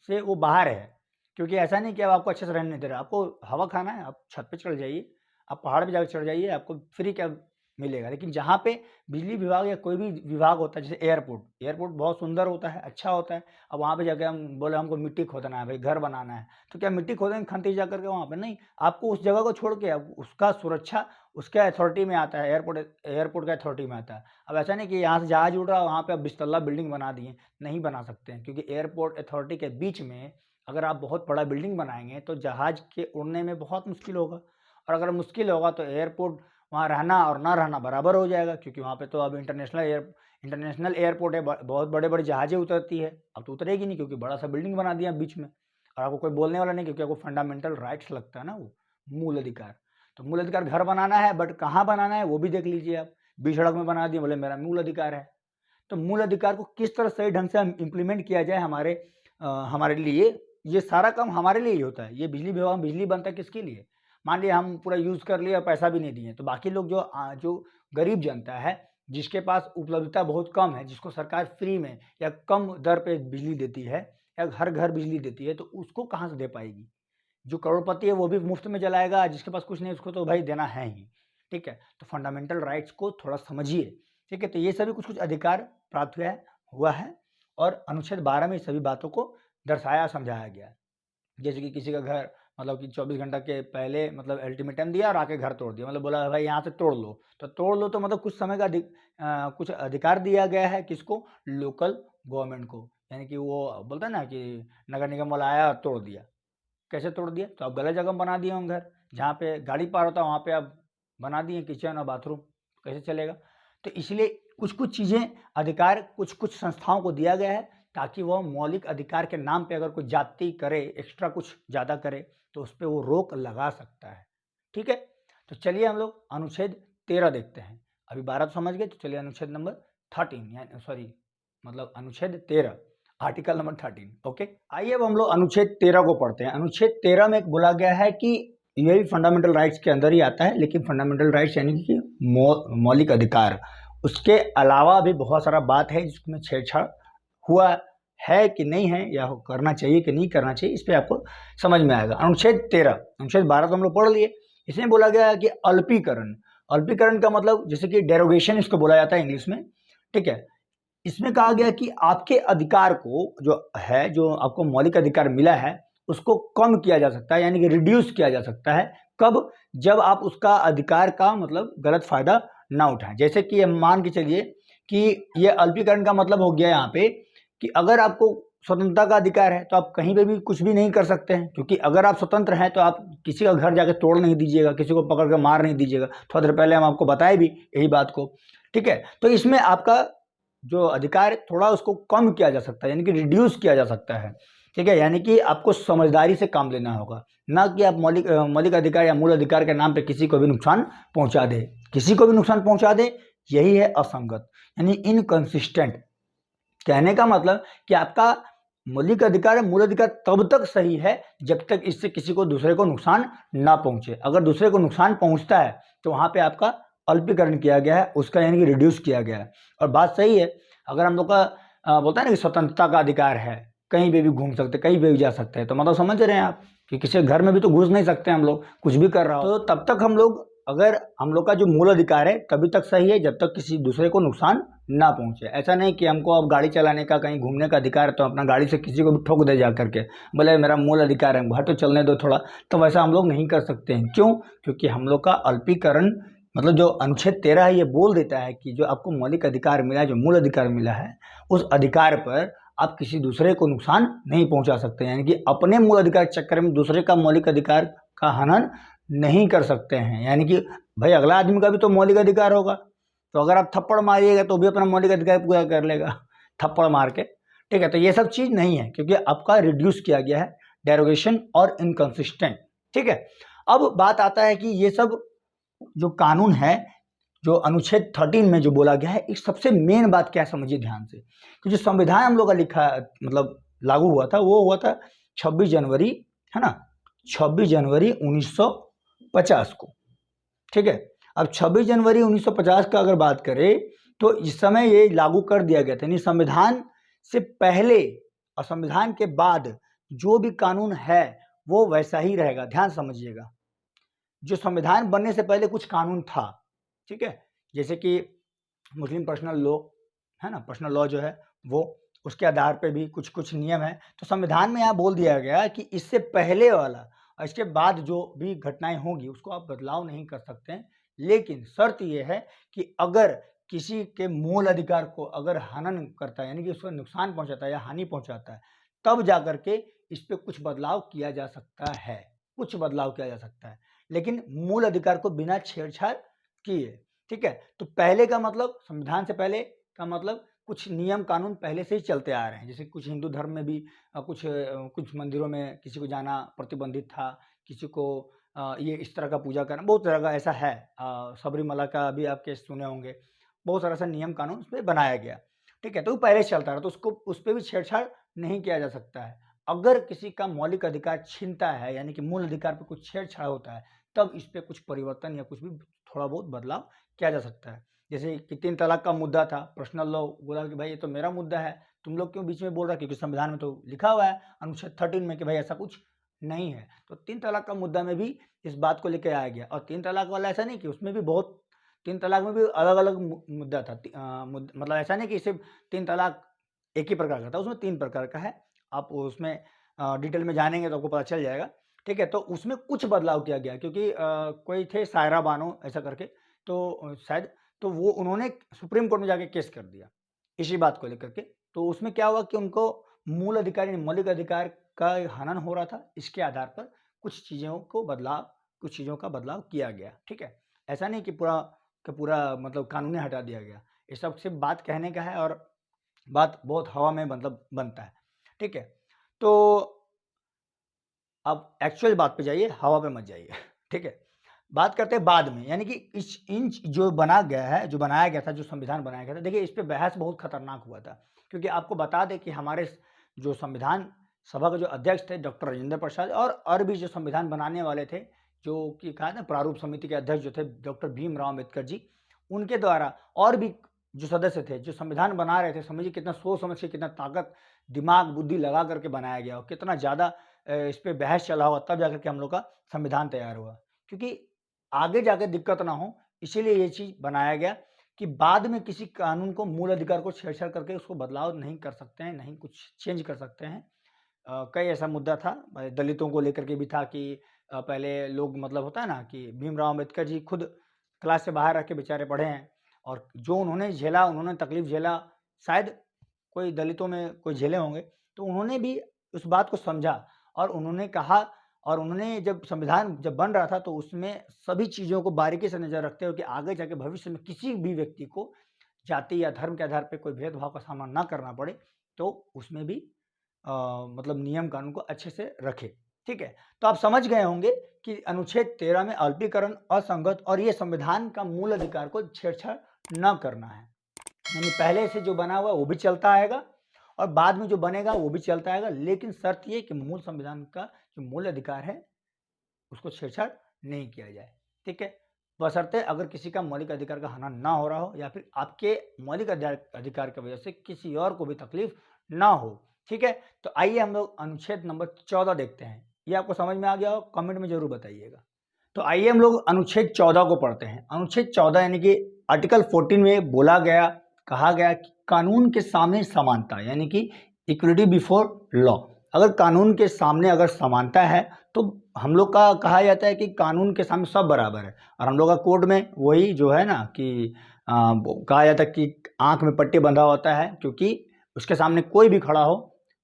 से वो बाहर है। क्योंकि ऐसा नहीं कि अब आपको अच्छे से रहने नहीं दे रहा, आपको हवा खाना है, आप छत पे चढ़ जाइए, आप पहाड़ पे जाके चढ़ जाइए, आपको फ्री क्या मिलेगा। लेकिन जहाँ पे बिजली विभाग या कोई भी विभाग होता है, जैसे एयरपोर्ट, एयरपोर्ट बहुत सुंदर होता है, अच्छा होता है। अब वहाँ पे जाके हम बोले हमको मिट्टी खोदना है भाई, घर बनाना है, तो क्या मिट्टी खोदेंगे खंती जा करके वहाँ पे? नहीं, आपको उस जगह को छोड़ के अब उसका सुरक्षा उसके अथॉरिटी में आता है, एयरपोर्ट का अथॉरिटी में आता है। अब ऐसा नहीं कि यहाँ से जहाज उड़ रहा है वहाँ पे आप 20 तल्ला बिल्डिंग बना दिए, नहीं बना सकते हैं, क्योंकि एयरपोर्ट अथॉरिटी के बीच में अगर आप बहुत बड़ा बिल्डिंग बनाएंगे तो जहाज के उड़ने में बहुत मुश्किल होगा, और अगर मुश्किल होगा तो एयरपोर्ट वहाँ रहना और ना रहना बराबर हो जाएगा, क्योंकि वहाँ पे तो अब इंटरनेशनल एयरपोर्ट है, बहुत बड़े जहाज़ें उतरती है। अब तो उतरेगी नहीं, क्योंकि बड़ा सा बिल्डिंग बना दिया बीच में, और आपको कोई बोलने वाला नहीं, क्योंकि आपको फंडामेंटल राइट्स लगता है ना, वो मूल अधिकार। तो मूल अधिकार घर बनाना है, बट कहाँ बनाना है वो भी देख लीजिए आप। बीच सड़क में बना दिए, बोले मेरा मूल अधिकार है। तो मूल अधिकार को किस तरह सही ढंग से इम्प्लीमेंट किया जाए हमारे लिए, ये सारा काम हमारे लिए ही होता है। ये बिजली विभाग में बिजली बनता है किसके लिए? मान लिया हम पूरा यूज़ कर लिया और पैसा भी नहीं दिए, तो बाकी लोग जो गरीब जनता है, जिसके पास उपलब्धता बहुत कम है, जिसको सरकार फ्री में या कम दर पे बिजली देती है या हर घर बिजली देती है, तो उसको कहाँ से दे पाएगी? जो करोड़पति है वो भी मुफ्त में जलाएगा, जिसके पास कुछ नहीं उसको तो भाई देना है ही, ठीक है? तो फंडामेंटल राइट्स को थोड़ा समझिए, ठीक है? तो ये सभी कुछ अधिकार प्राप्त हुआ है और अनुच्छेद 12 में सभी बातों को दर्शाया समझाया गया है। जैसे कि किसी का घर मतलब कि 24 घंटा के पहले मतलब अल्टीमेटम दिया और आके घर तोड़ दिया, मतलब बोला भाई यहाँ से तोड़ लो, तो तोड़ लो, तो मतलब कुछ समय का कुछ अधिकार दिया गया है किसको? लोकल गवर्नमेंट को। यानी कि वो बोलता है ना कि नगर निगम वाला आया और तोड़ दिया। कैसे तोड़ दिया? तो आप गलत जगह बना दिए होंगे घर, जहाँ पे गाड़ी पार होता है वहाँ पे आप बना दिए किचन और बाथरूम, कैसे चलेगा? तो इसलिए कुछ कुछ चीज़ें अधिकार कुछ कुछ संस्थाओं को दिया गया है, ताकि वह मौलिक अधिकार के नाम पे अगर कोई जाति करे, एक्स्ट्रा कुछ ज़्यादा करे, तो उस पर वो रोक लगा सकता है, ठीक है? तो चलिए हम लोग अनुच्छेद 13 देखते हैं। अभी 12 तो समझ गए, तो चलिए अनुच्छेद नंबर 13 यानी सॉरी मतलब अनुच्छेद 13, आर्टिकल नंबर 13। ओके, आइए अब हम लोग अनुच्छेद 13 को पढ़ते हैं। अनुच्छेद 13 में बोला गया है कि ये भी फंडामेंटल राइट्स के अंदर ही आता है, लेकिन फंडामेंटल राइट्स यानी कि मौलिक अधिकार, उसके अलावा भी बहुत सारा बात है जिसमें छेड़छाड़ हुआ है कि नहीं है, या करना चाहिए कि नहीं करना चाहिए, इस पर आपको समझ में आएगा। अनुच्छेद 13, अनुच्छेद 12 तो हम लोग पढ़ लिए। इसमें बोला गया है कि अल्पीकरण, अल्पीकरण का मतलब जैसे कि डेरोगेशन इसको बोला जाता है इंग्लिश में, ठीक है? इसमें कहा गया कि आपके अधिकार को जो आपको मौलिक अधिकार मिला है उसको कम किया जा सकता है, यानी कि रिड्यूस किया जा सकता है। कब? जब आप उसका अधिकार का मतलब गलत फायदा ना उठाएं। जैसे कि मान के चलिए कि ये अल्पीकरण का मतलब हो गया यहाँ पे कि अगर आपको स्वतंत्रता का अधिकार है तो आप कहीं पे भी कुछ भी नहीं कर सकते हैं, क्योंकि अगर आप स्वतंत्र हैं तो आप किसी का घर जाके तोड़ नहीं दीजिएगा, किसी को पकड़ कर मार नहीं दीजिएगा। थोड़ा देर पहले हम आपको बताए भी यही बात को, ठीक है? तो इसमें आपका जो अधिकार है थोड़ा उसको कम किया जा सकता है, यानी कि रिड्यूस किया जा सकता है, ठीक है? यानी कि आपको समझदारी से काम लेना होगा, ना कि आप मौलिक अधिकार या मूल अधिकार के नाम पे किसी को भी नुकसान पहुंचा दे। किसी को भी नुकसान पहुंचा दे, यही है असंगत, यानी इनकंसिस्टेंट। कहने का मतलब कि आपका मौलिक अधिकार है, मूल अधिकार तब तक सही है जब तक इससे किसी को दूसरे को नुकसान ना पहुंचे। अगर दूसरे को नुकसान पहुंचता है तो वहां पे आपका अल्पीकरण किया गया है, उसका यानी कि रिड्यूस किया गया है। और बात सही है, अगर हम लोग का बोलता है ना कि स्वतंत्रता का अधिकार है, कहीं पे भी घूम सकते, कहीं पे भी जा सकते हैं, तो मतलब समझ रहे हैं आप कि किसी घर में भी तो घुस नहीं सकते हम लोग, कुछ भी कर रहा हो। तो तब तक अगर हम लोग का जो मूल अधिकार है तभी तक सही है जब तक किसी दूसरे को नुकसान ना पहुंचे। ऐसा नहीं कि हमको अब गाड़ी चलाने का, कहीं घूमने का अधिकार है तो अपना गाड़ी से किसी को भी ठोक दे जा करके, बोले मेरा मूल अधिकार है, घर तो चलने दो थोड़ा, तो वैसा हम लोग नहीं कर सकते हैं। क्यों? क्योंकि हम लोग का अल्पीकरण मतलब जो अनुच्छेद 13 है ये बोल देता है कि जो आपको मौलिक अधिकार मिला है, जो मूल अधिकार मिला है, उस अधिकार पर आप किसी दूसरे को नुकसान नहीं पहुंचा सकते, यानी कि अपने मूल अधिकार के चक्कर में दूसरे का मौलिक अधिकार का हनन नहीं कर सकते हैं। यानी कि भाई अगला आदमी का भी तो मौलिक अधिकार होगा, तो अगर आप थप्पड़ मारिएगा तो भी अपना मौलिक अधिकार पूरा कर लेगा थप्पड़ मार के, ठीक है? तो ये सब चीज़ नहीं है, क्योंकि आपका रिड्यूस किया गया है, डेरोगेशन और इनकंसिस्टेंट, ठीक है? अब बात आता है कि ये सब जो कानून है, जो अनुच्छेद 13 में जो बोला गया है, इस सबसे मेन बात क्या है समझिए ध्यान से, कि जो संविधान हम लोग का लिखा मतलब लागू हुआ था, वो हुआ था 26 जनवरी, है ना? 26 जनवरी 1950 को, ठीक है? अब 26 जनवरी 1950 का अगर बात करें तो इस समय ये लागू कर दिया गया था, यानी संविधान से पहले और संविधान के बाद जो भी कानून है वो वैसा ही रहेगा। ध्यान समझिएगा, जो संविधान बनने से पहले कुछ कानून था, ठीक है? जैसे कि मुस्लिम पर्सनल लॉ है ना, पर्सनल लॉ जो है वो, उसके आधार पे भी कुछ कुछ नियम है। तो संविधान में यहाँ बोल दिया गया कि इससे पहले वाला और इसके बाद जो भी घटनाएं होंगी उसको आप बदलाव नहीं कर सकते हैं, लेकिन शर्त ये है कि अगर किसी के मूल अधिकार को अगर हनन करता है, यानी कि उसको नुकसान पहुंचाता है या हानि पहुंचाता है, तब जा करके इस पे कुछ बदलाव किया जा सकता है, कुछ बदलाव किया जा सकता है। लेकिन मूल अधिकार को बिना छेड़छाड़ किए। ठीक है, तो पहले का मतलब, संविधान से पहले का मतलब कुछ नियम कानून पहले से ही चलते आ रहे हैं। जैसे कुछ हिंदू धर्म में भी कुछ मंदिरों में किसी को जाना प्रतिबंधित था, किसी को ये इस तरह का पूजा करना, बहुत तरह का ऐसा है। सबरीमला का भी आप केस सुने होंगे। बहुत सारा ऐसा नियम कानून उसमें बनाया गया। ठीक है, तो वो पहले से चलता रहा, तो उसको उस पे भी छेड़छाड़ नहीं किया जा सकता है। अगर किसी का मौलिक अधिकार छीनता है, यानी कि मूल अधिकार पे कुछ छेड़छाड़ होता है, तब इस पे कुछ परिवर्तन या कुछ भी थोड़ा बहुत बदलाव किया जा सकता है। जैसे कि 3 तलाक का मुद्दा था, पर्सनल लॉ बोला कि भाई ये तो मेरा मुद्दा है, तुम लोग क्यों बीच में बोल रहा है, क्योंकि संविधान में तो लिखा हुआ है अनुच्छेद 13 में कि भाई ऐसा कुछ नहीं है। तो 3 तलाक का मुद्दा में भी इस बात को लेके आया गया। और 3 तलाक वाला ऐसा नहीं कि उसमें भी बहुत, 3 तलाक में भी अलग-अलग मुद्दा था। मतलब ऐसा नहीं कि सिर्फ 3 तलाक एक ही प्रकार का था, उसमें 3 प्रकार का है। आप उसमें डिटेल में जानेंगे तो आपको पता चल जाएगा। ठीक है, तो उसमें कुछ बदलाव किया गया, क्योंकि कोई थे सायरा बानो ऐसा करके, तो शायद, तो वो उन्होंने सुप्रीम कोर्ट में जाके केस कर दिया इसी बात को लेकर के। तो उसमें क्या हुआ कि उनको मूल अधिकार यानी मौलिक अधिकार का हनन हो रहा था, इसके आधार पर कुछ चीज़ों का बदलाव किया गया। ठीक है, ऐसा नहीं कि पूरा का पूरा मतलब कानून ही हटा दिया गया। ये सब सिर्फ बात कहने का है और बात बहुत हवा में मतलब बनता है। ठीक है, तो अब एक्चुअल बात पे जाइए, हवा पे मत जाइए। ठीक है, बात करते हैं बाद में, यानी कि जो बनाया गया था, जो संविधान बनाया गया था, देखिए इस पे बहस बहुत खतरनाक हुआ था। क्योंकि आपको बता दें कि हमारे जो संविधान सभा के जो अध्यक्ष थे डॉक्टर राजेंद्र प्रसाद, और भी जो संविधान बनाने वाले थे, जो कि कहा ना प्रारूप समिति के अध्यक्ष जो थे डॉक्टर भीमराव अम्बेडकर जी, उनके द्वारा और भी जो सदस्य थे जो संविधान बना रहे थे, समझिए कितना सोच समझ के, कितना ताकत दिमाग बुद्धि लगा करके बनाया गया और कितना ज़्यादा इस पे बहस चला हुआ, तब जाकर के हम लोग का संविधान तैयार हुआ। क्योंकि आगे जाके दिक्कत ना हो, इसीलिए ये चीज़ बनाया गया कि बाद में किसी कानून को, मूल अधिकार को छेड़छाड़ करके उसको बदलाव नहीं कर सकते हैं, नहीं कुछ चेंज कर सकते हैं। कई ऐसा मुद्दा था, दलितों को लेकर के भी था कि पहले लोग, मतलब होता है ना कि भीमराव अम्बेडकर जी खुद क्लास से बाहर रह के बेचारे पढ़े हैं, और जो उन्होंने झेला, उन्होंने तकलीफ झेला, शायद कोई दलितों में कोई झेले होंगे, तो उन्होंने भी उस बात को समझा और उन्होंने कहा, और उन्होंने जब संविधान जब बन रहा था तो उसमें सभी चीज़ों को बारीकी से नज़र रखते हुए कि आगे जाके भविष्य में किसी भी व्यक्ति को जाति या धर्म के आधार पे कोई भेदभाव का सामना ना करना पड़े, तो उसमें भी मतलब नियम कानून को अच्छे से रखे। ठीक है, तो आप समझ गए होंगे कि अनुच्छेद 13 में अल्पीकरण, असंगत और ये संविधान का मूल अधिकार को छेड़छाड़ न करना है। यानी पहले से जो बना हुआ वो भी चलता आएगा और बाद में जो बनेगा वो भी चलता आएगा, लेकिन शर्त ये कि मूल संविधान का जो मूल अधिकार है उसको छेड़छाड़ नहीं किया जाए। ठीक है, बशर्ते अगर किसी का मौलिक अधिकार का हनन ना हो रहा हो, या फिर आपके मौलिक अधिकार की वजह से किसी और को भी तकलीफ ना हो। ठीक है, तो आइए हम लोग अनुच्छेद नंबर 14 देखते हैं। ये आपको समझ में आ गया हो, कमेंट में जरूर बताइएगा। तो आइए हम लोग अनुच्छेद 14 को पढ़ते हैं। अनुच्छेद 14 यानी कि आर्टिकल 14 में कहा गया कि कानून के सामने समानता, यानी कि इक्वलिटी बिफोर लॉ। अगर कानून के सामने अगर समानता है तो हम लोग का कहा जाता है कि कानून के सामने सब बराबर है। और हम लोग का कोड में वही जो है ना कि कहा जाता है कि आंख में पट्टी बंधा होता है, क्योंकि उसके सामने कोई भी खड़ा हो,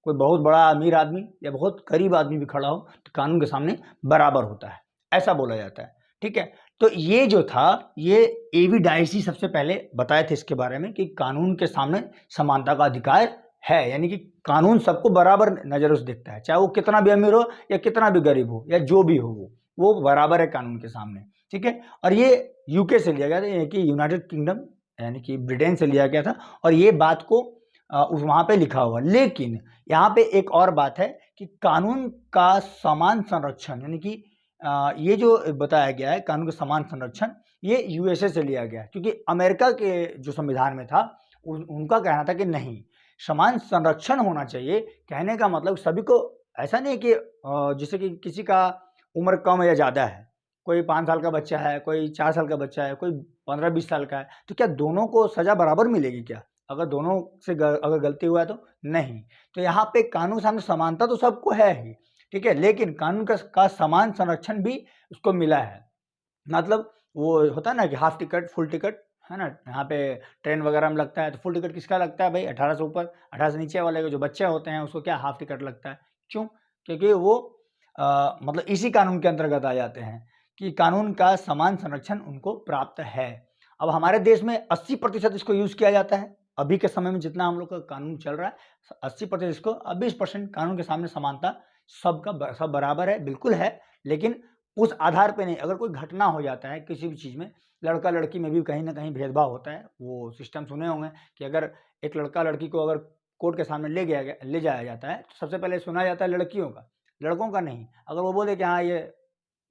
कोई बहुत बड़ा अमीर आदमी या बहुत गरीब आदमी भी खड़ा हो, तो कानून के सामने बराबर होता है, ऐसा बोला जाता है। ठीक है, तो ये जो था, ये एवी डायसी सबसे पहले बताए थे इसके बारे में कि कानून के सामने समानता का अधिकार है, यानी कि कानून सबको बराबर नजरों से देखता है, चाहे वो कितना भी अमीर हो या कितना भी गरीब हो या जो भी हो, वो बराबर है कानून के सामने। ठीक है, और ये यूके से लिया गया था, यानी कि यूनाइटेड किंगडम यानी कि ब्रिटेन से लिया गया था, और ये बात को वहाँ पे लिखा हुआ। लेकिन यहाँ पे एक और बात है कि कानून का समान संरक्षण, यानी कि ये जो बताया गया है कानून का समान संरक्षण, ये यूएसए से लिया गया है, क्योंकि अमेरिका के जो संविधान में था उनका कहना था कि नहीं, समान संरक्षण होना चाहिए। कहने का मतलब सभी को, ऐसा नहीं कि जैसे कि किसी का उम्र कम या ज़्यादा है, कोई 5 साल का बच्चा है, कोई 4 साल का बच्चा है, कोई 15-20 साल का है, तो क्या दोनों को सज़ा बराबर मिलेगी क्या? अगर दोनों से अगर गलती हुआ है तो नहीं। तो यहाँ पे कानून के सामने समानता तो सबको है ही, ठीक है, लेकिन कानून का समान संरक्षण भी उसको मिला है। मतलब वो होता है ना कि हाफ टिकट फुल टिकट, है ना, यहाँ पे ट्रेन वगैरह में लगता है, तो फुल टिकट किसका लगता है भाई? 18 से ऊपर, 18 से नीचे वाले के जो बच्चे होते हैं उसको क्या हाफ टिकट लगता है। क्यों? क्योंकि वो मतलब इसी कानून के अंतर्गत आ जाते हैं। कि कानून का समान संरक्षण उनको प्राप्त है। अब हमारे देश में 80% इसको यूज किया जाता है। अभी के समय में जितना हम लोग का कानून चल रहा है 80% इसको, अब 20% कानून के सामने समानता सबका सब बराबर है, बिल्कुल है, लेकिन उस आधार पे नहीं। अगर कोई घटना हो जाता है किसी भी चीज में, लड़का लड़की में भी कहीं ना कहीं भेदभाव होता है। वो सिस्टम सुने होंगे कि अगर एक लड़का लड़की को अगर कोर्ट के सामने ले जाया जाता है तो सबसे पहले सुना जाता है लड़कियों का, लड़कों का नहीं। अगर वो बोले कि हाँ ये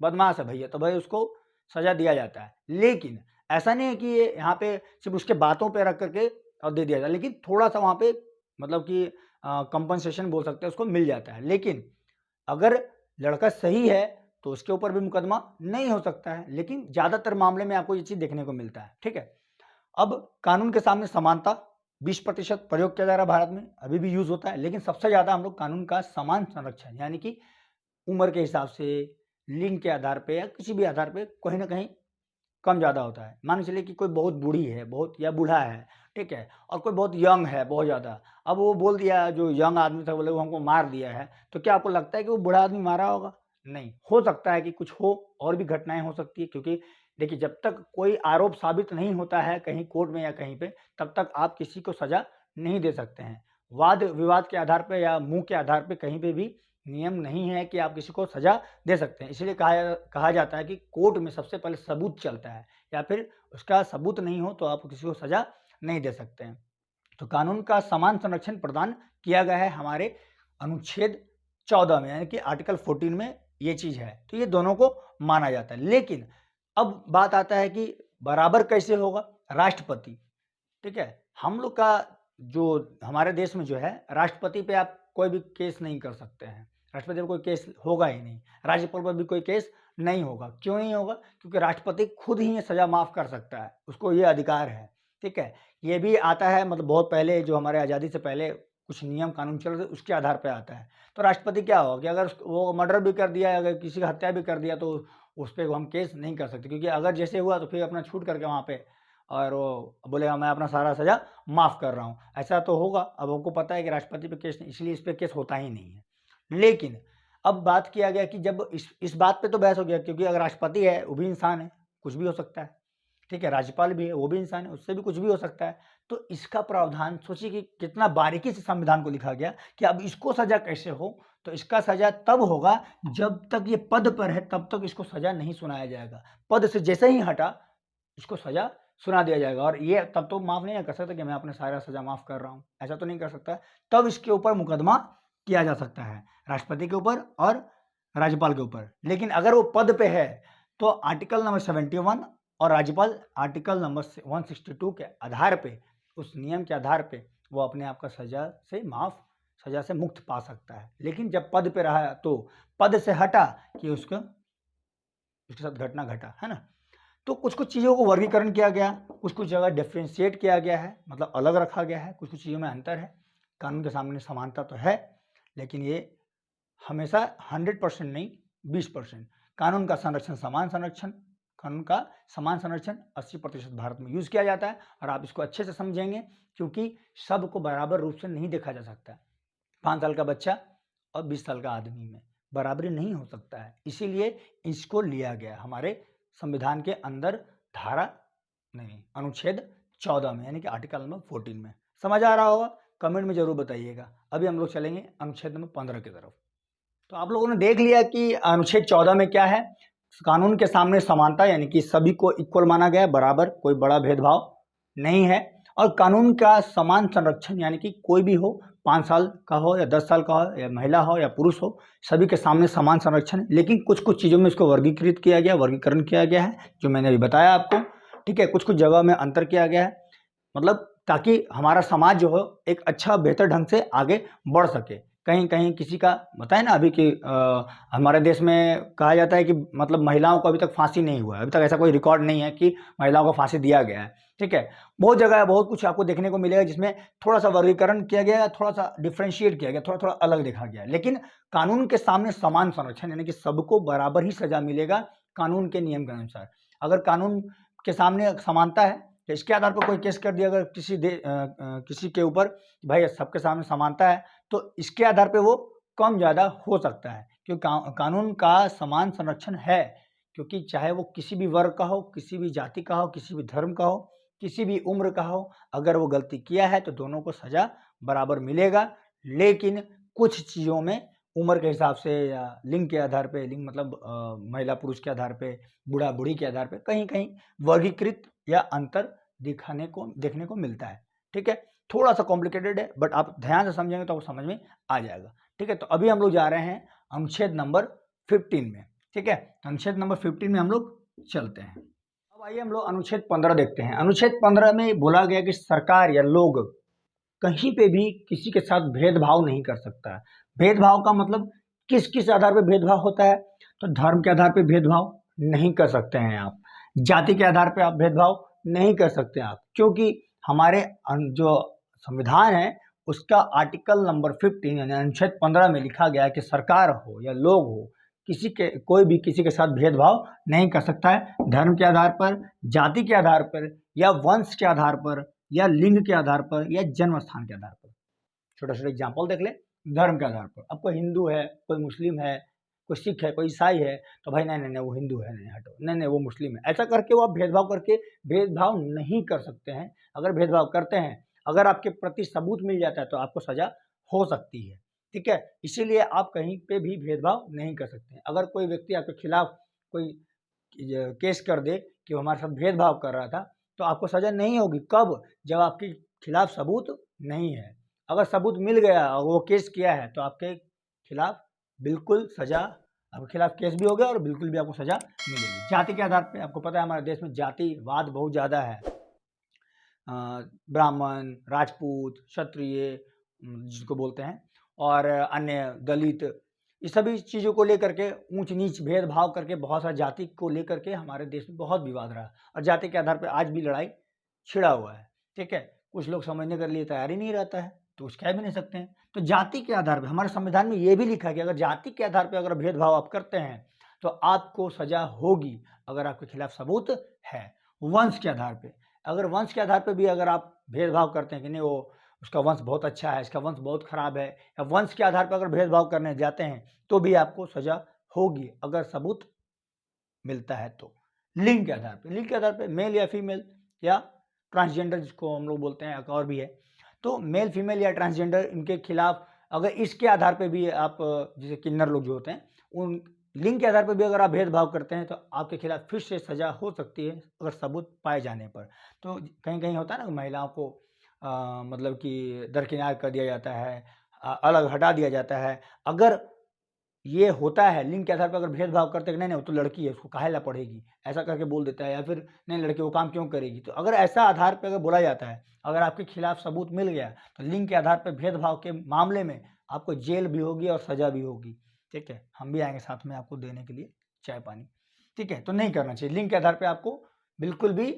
बदमाश है भैया, तो भाई उसको सजा दिया जाता है। लेकिन ऐसा नहीं है कि ये यहाँ पे सिर्फ उसके बातों पे रख करके और दे दिया जाता है, लेकिन थोड़ा सा वहाँ पे मतलब कि कंपनसेशन बोल सकते हैं उसको, मिल जाता है। लेकिन अगर लड़का सही है तो उसके ऊपर भी मुकदमा नहीं हो सकता है, लेकिन ज़्यादातर मामले में आपको ये चीज़ देखने को मिलता है। ठीक है, अब कानून के सामने समानता 20% प्रयोग किया जा रहा है भारत में, अभी भी यूज होता है, लेकिन सबसे ज़्यादा हम लोग कानून का समान संरक्षण यानी कि उम्र के हिसाब से, लिंग के आधार पे या किसी भी आधार पे कहीं ना कहीं कम ज़्यादा होता है। मान के चलिए कि कोई बहुत बूढ़ी है, बहुत या बूढ़ा है, ठीक है, और कोई बहुत यंग है बहुत ज़्यादा। अब वो बोल दिया, जो यंग आदमी था बोले वो हमको मार दिया है, तो क्या आपको लगता है कि वो बूढ़ा आदमी मारा होगा? नहीं, हो सकता है कि कुछ हो, और भी घटनाएं हो सकती है, क्योंकि देखिए जब तक कोई आरोप साबित नहीं होता है कहीं कोर्ट में या कहीं पे, तब तक आप किसी को सजा नहीं दे सकते हैं। वाद विवाद के आधार पे या मुंह के आधार पे कहीं पे भी नियम नहीं है कि आप किसी को सजा दे सकते हैं। इसलिए कहा जाता है कि कोर्ट में सबसे पहले सबूत चलता है, या फिर उसका सबूत नहीं हो तो आप किसी को सजा नहीं दे सकते हैं। तो कानून का समान संरक्षण प्रदान किया गया है हमारे अनुच्छेद 14 में, यानी कि आर्टिकल 14 में ये चीज है। तो ये दोनों को माना जाता है। लेकिन अब बात आता है कि बराबर कैसे होगा? राष्ट्रपति, ठीक है, हम लोग का जो हमारे देश में जो है, राष्ट्रपति पे आप कोई भी केस नहीं कर सकते हैं। राष्ट्रपति पे कोई केस होगा ही नहीं, राज्यपाल पर भी कोई केस नहीं होगा। क्यों नहीं होगा? क्योंकि राष्ट्रपति खुद ही ये सजा माफ कर सकता है, उसको ये अधिकार है। ठीक है, ये भी आता है मतलब बहुत पहले, जो हमारे आज़ादी से पहले कुछ नियम कानून चल रहे थे उसके आधार पर आता है। तो राष्ट्रपति क्या होगा कि अगर वो मर्डर भी कर दिया, अगर किसी का हत्या भी कर दिया, तो उस पर हम केस नहीं कर सकते, क्योंकि अगर जैसे हुआ तो फिर अपना छूट करके वहाँ पे और वो बोलेगा मैं अपना सारा सजा माफ कर रहा हूँ, ऐसा तो होगा। अब आपको पता है कि राष्ट्रपति पे केस नहीं, इसलिए इस पे केस होता ही नहीं है। लेकिन अब बात किया गया कि जब इस बात पे तो बहस हो गया, क्योंकि अगर राष्ट्रपति है वो भी इंसान है, कुछ भी हो सकता है। ठीक है, राज्यपाल भी है वो भी इंसान है, उससे भी कुछ भी हो सकता है। तो इसका प्रावधान सोचिए कि कितना बारीकी से संविधान को लिखा गया कि अब इसको सजा कैसे हो। तो इसका सजा तब होगा जब तक ये पद पर है, तब तक इसको सजा नहीं सुनाया जाएगा। पद से जैसे ही हटा इसको सजा सुना दिया जाएगा। और ये तब तो माफ नहीं कर सकता कि मैं अपने सारा सजा माफ कर रहा हूँ, ऐसा तो नहीं कर सकता। तब इसके ऊपर मुकदमा किया जा सकता है, राष्ट्रपति के ऊपर और राज्यपाल के ऊपर। लेकिन अगर वो पद पे है तो आर्टिकल नंबर 71 और राज्यपाल आर्टिकल नंबर 162 के आधार पे, उस नियम के आधार पे वो अपने आप का सजा से मुक्त पा सकता है। लेकिन जब पद पे रहा तो पद से हटा कि उसके साथ घटना घटा, है ना। तो कुछ कुछ चीज़ों को वर्गीकरण किया गया, कुछ कुछ जगह डिफ्रेंशिएट किया गया है, मतलब अलग रखा गया है, कुछ कुछ चीज़ों में अंतर है। कानून के सामने समानता तो है, लेकिन ये हमेशा 100% नहीं, 20%। कानून का संरक्षण समान संरक्षण, कानून का समान संरक्षण 80% भारत में यूज़ किया जाता है। और आप इसको अच्छे से समझेंगे, क्योंकि सबको बराबर रूप से नहीं देखा जा सकता। 5 साल का बच्चा और 20 साल का आदमी में बराबरी नहीं हो सकता है, इसीलिए इसको लिया गया हमारे संविधान के अंदर अनुच्छेद 14 में, यानी कि आर्टिकल नंबर 14 में। समझ आ रहा होगा? कमेंट में जरूर बताइएगा। अभी हम लोग चलेंगे अनुच्छेद नंबर 15 की तरफ। तो आप लोगों ने देख लिया कि अनुच्छेद 14 में क्या है। कानून के सामने समानता, यानी कि सभी को इक्वल माना गया है, बराबर, कोई बड़ा भेदभाव नहीं है। और कानून का समान संरक्षण, यानी कि कोई भी हो, 5 साल का हो या 10 साल का हो या महिला हो या पुरुष हो, सभी के सामने समान संरक्षण। लेकिन कुछ कुछ चीज़ों में इसको वर्गीकृत किया गया, वर्गीकरण किया गया है, जो मैंने अभी बताया आपको। ठीक है, कुछ कुछ जगह में अंतर किया गया है, मतलब ताकि हमारा समाज जो हो एक अच्छा बेहतर ढंग से आगे बढ़ सके। कहीं कहीं किसी का बताए ना अभी कि हमारे देश में कहा जाता है कि मतलब महिलाओं को अभी तक फांसी नहीं हुआ है, अभी तक ऐसा कोई रिकॉर्ड नहीं है कि महिलाओं को फांसी दिया गया है। ठीक है, बहुत जगह बहुत कुछ आपको देखने को मिलेगा जिसमें थोड़ा सा वर्गीकरण किया गया है, थोड़ा सा डिफ्रेंशिएट किया गया, थोड़ा थोड़ा अलग देखा गया है। लेकिन कानून के सामने समान संरक्षण, यानी कि सबको बराबर ही सजा मिलेगा कानून के नियम के अनुसार। अगर कानून के सामने समानता है तो इसके आधार पर कोई केस कर दिया अगर किसी के ऊपर, भाई सबके सामने समानता है, तो इसके आधार पे वो कम ज़्यादा हो सकता है, क्योंकि कानून का समान संरक्षण है। क्योंकि चाहे वो किसी भी वर्ग का हो, किसी भी जाति का हो, किसी भी धर्म का हो, किसी भी उम्र का हो, अगर वो गलती किया है तो दोनों को सज़ा बराबर मिलेगा। लेकिन कुछ चीज़ों में उम्र के हिसाब से या लिंग के आधार पे, लिंग मतलब महिला पुरुष के आधार पे, बूढ़ा बूढ़ी के आधार पे कहीं कहीं वर्गीकृत या अंतर देखने को मिलता है। ठीक है, थोड़ा सा कॉम्प्लिकेटेड है, बट आप ध्यान से समझेंगे तो आपको समझ में आ जाएगा। ठीक है, तो अभी हम लोग जा रहे हैं अनुच्छेद नंबर 15 में। ठीक है, अनुच्छेद नंबर 15 में हम लोग चलते हैं। अब आइए हम लोग अनुच्छेद 15 देखते हैं। अनुच्छेद 15 में बोला गया कि सरकार या लोग कहीं पे भी किसी के साथ भेदभाव नहीं कर सकता है। भेदभाव का मतलब किस किस आधार पे भेदभाव होता है? तो धर्म के आधार पे भेदभाव नहीं कर सकते हैं आप, जाति के आधार पे आप भेदभाव नहीं कर सकते आप, क्योंकि हमारे जो संविधान है उसका आर्टिकल नंबर 15 यानी अनुच्छेद 15 में लिखा गया है कि सरकार हो या लोग हो, कोई भी किसी के साथ भेदभाव नहीं कर सकता है धर्म के आधार पर, जाति के आधार पर, या वंश के आधार पर, या लिंग के आधार पर, या जन्म स्थान के आधार पर। छोटा छोटा एग्जाम्पल देख ले। धर्म के आधार पर अब कोई हिंदू है, कोई मुस्लिम है, कोई सिख है, कोई ईसाई है, तो भाई नहीं नहीं नहीं वो हिंदू है, नहीं हटो, नहीं नहीं वो मुस्लिम है, ऐसा करके वो आप भेदभाव करके भेदभाव नहीं कर सकते हैं। अगर भेदभाव करते हैं, अगर आपके प्रति सबूत मिल जाता है तो आपको सजा हो सकती है। ठीक है, इसीलिए आप कहीं पे भी भेदभाव नहीं कर सकते हैं। अगर कोई व्यक्ति आपके खिलाफ कोई केस कर दे कि वो हमारे साथ भेदभाव कर रहा था, तो आपको सजा नहीं होगी। कब? जब आपके खिलाफ सबूत नहीं है। अगर सबूत मिल गया और वो केस किया है तो आपके खिलाफ बिल्कुल सजा, आपके खिलाफ केस भी हो गया और बिल्कुल भी आपको सजा मिलेगी। जाति के आधार पे आपको पता है हमारे देश में जातिवाद बहुत ज़्यादा है। ब्राह्मण, राजपूत, क्षत्रिय जिसको बोलते हैं, और अन्य दलित, ये सभी चीज़ों को लेकर के ऊंच नीच भेदभाव करके बहुत सारा जाति को लेकर के हमारे देश में बहुत विवाद रहा और जाति के आधार पर आज भी लड़ाई छिड़ा हुआ है। ठीक है, कुछ लोग समझने के लिए तैयार ही नहीं रहता है तो कुछ कह भी नहीं सकते हैं। तो जाति के आधार पर हमारे संविधान में ये भी लिखा है कि अगर जाति के आधार पर अगर भेदभाव आप करते हैं तो आपको सजा होगी अगर आपके खिलाफ सबूत है। वंश के आधार पर, अगर वंश के आधार पर भी अगर आप भेदभाव करते हैं कि नहीं वो उसका वंश बहुत अच्छा है, इसका वंश बहुत खराब है, या वंश के आधार पर अगर भेदभाव करने जाते हैं तो भी आपको सजा होगी अगर सबूत मिलता है तो। लिंग के आधार पर, लिंग के आधार पर मेल या फीमेल या ट्रांसजेंडर जिसको हम लोग बोलते हैं, एक और भी है, तो मेल फीमेल या ट्रांसजेंडर इनके खिलाफ अगर इसके आधार पर भी आप जैसे किन्नर लोग जो होते हैं उन लिंग के आधार पर भी अगर आप भेदभाव करते हैं तो आपके खिलाफ फिर से सजा हो सकती है अगर सबूत पाए जाने पर। तो कहीं कहीं होता है ना महिलाओं को मतलब कि दरकिनार कर दिया जाता है, अलग हटा दिया जाता है। अगर ये होता है लिंग के आधार पर अगर भेदभाव करते हैं कि नहीं नहीं वो तो लड़की है उसको काहे ला पढ़ेगी, ऐसा करके बोल देता है, या फिर नहीं लड़की वो काम क्यों करेगी, तो अगर ऐसा आधार पर अगर बोला जाता है, अगर आपके खिलाफ सबूत मिल गया तो लिंग के आधार पर भेदभाव के मामले में आपको जेल भी होगी और सजा भी होगी। ठीक है, हम भी आएंगे साथ में आपको देने के लिए चाय पानी। ठीक है, तो नहीं करना चाहिए लिंग के आधार पर, आपको बिल्कुल भी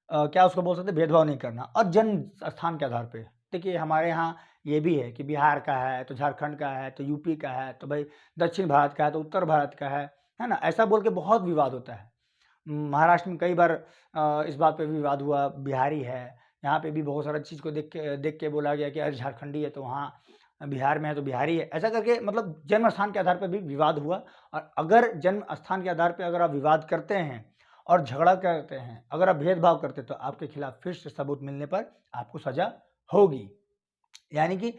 क्या उसको बोल सकते भेदभाव नहीं करना। और जन्म स्थान के आधार पे देखिए हमारे यहाँ ये भी है कि बिहार का है तो झारखंड का है तो यूपी का है तो भाई दक्षिण भारत का है तो उत्तर भारत का है ना, ऐसा बोल के बहुत विवाद होता है। महाराष्ट्र में कई बार इस बात पे भी विवाद हुआ, बिहारी है, यहाँ पे भी बहुत सारा चीज़ को देख के बोला गया कि अरे झारखंडी है तो वहाँ बिहार में है तो बिहारी है, ऐसा करके मतलब जन्म स्थान के आधार पर भी विवाद हुआ। और अगर जन्म स्थान के आधार पर अगर आप विवाद करते हैं और झगड़ा करते हैं, अगर आप भेदभाव करते हैं तो आपके खिलाफ फिर से सबूत मिलने पर आपको सजा होगी। यानी कि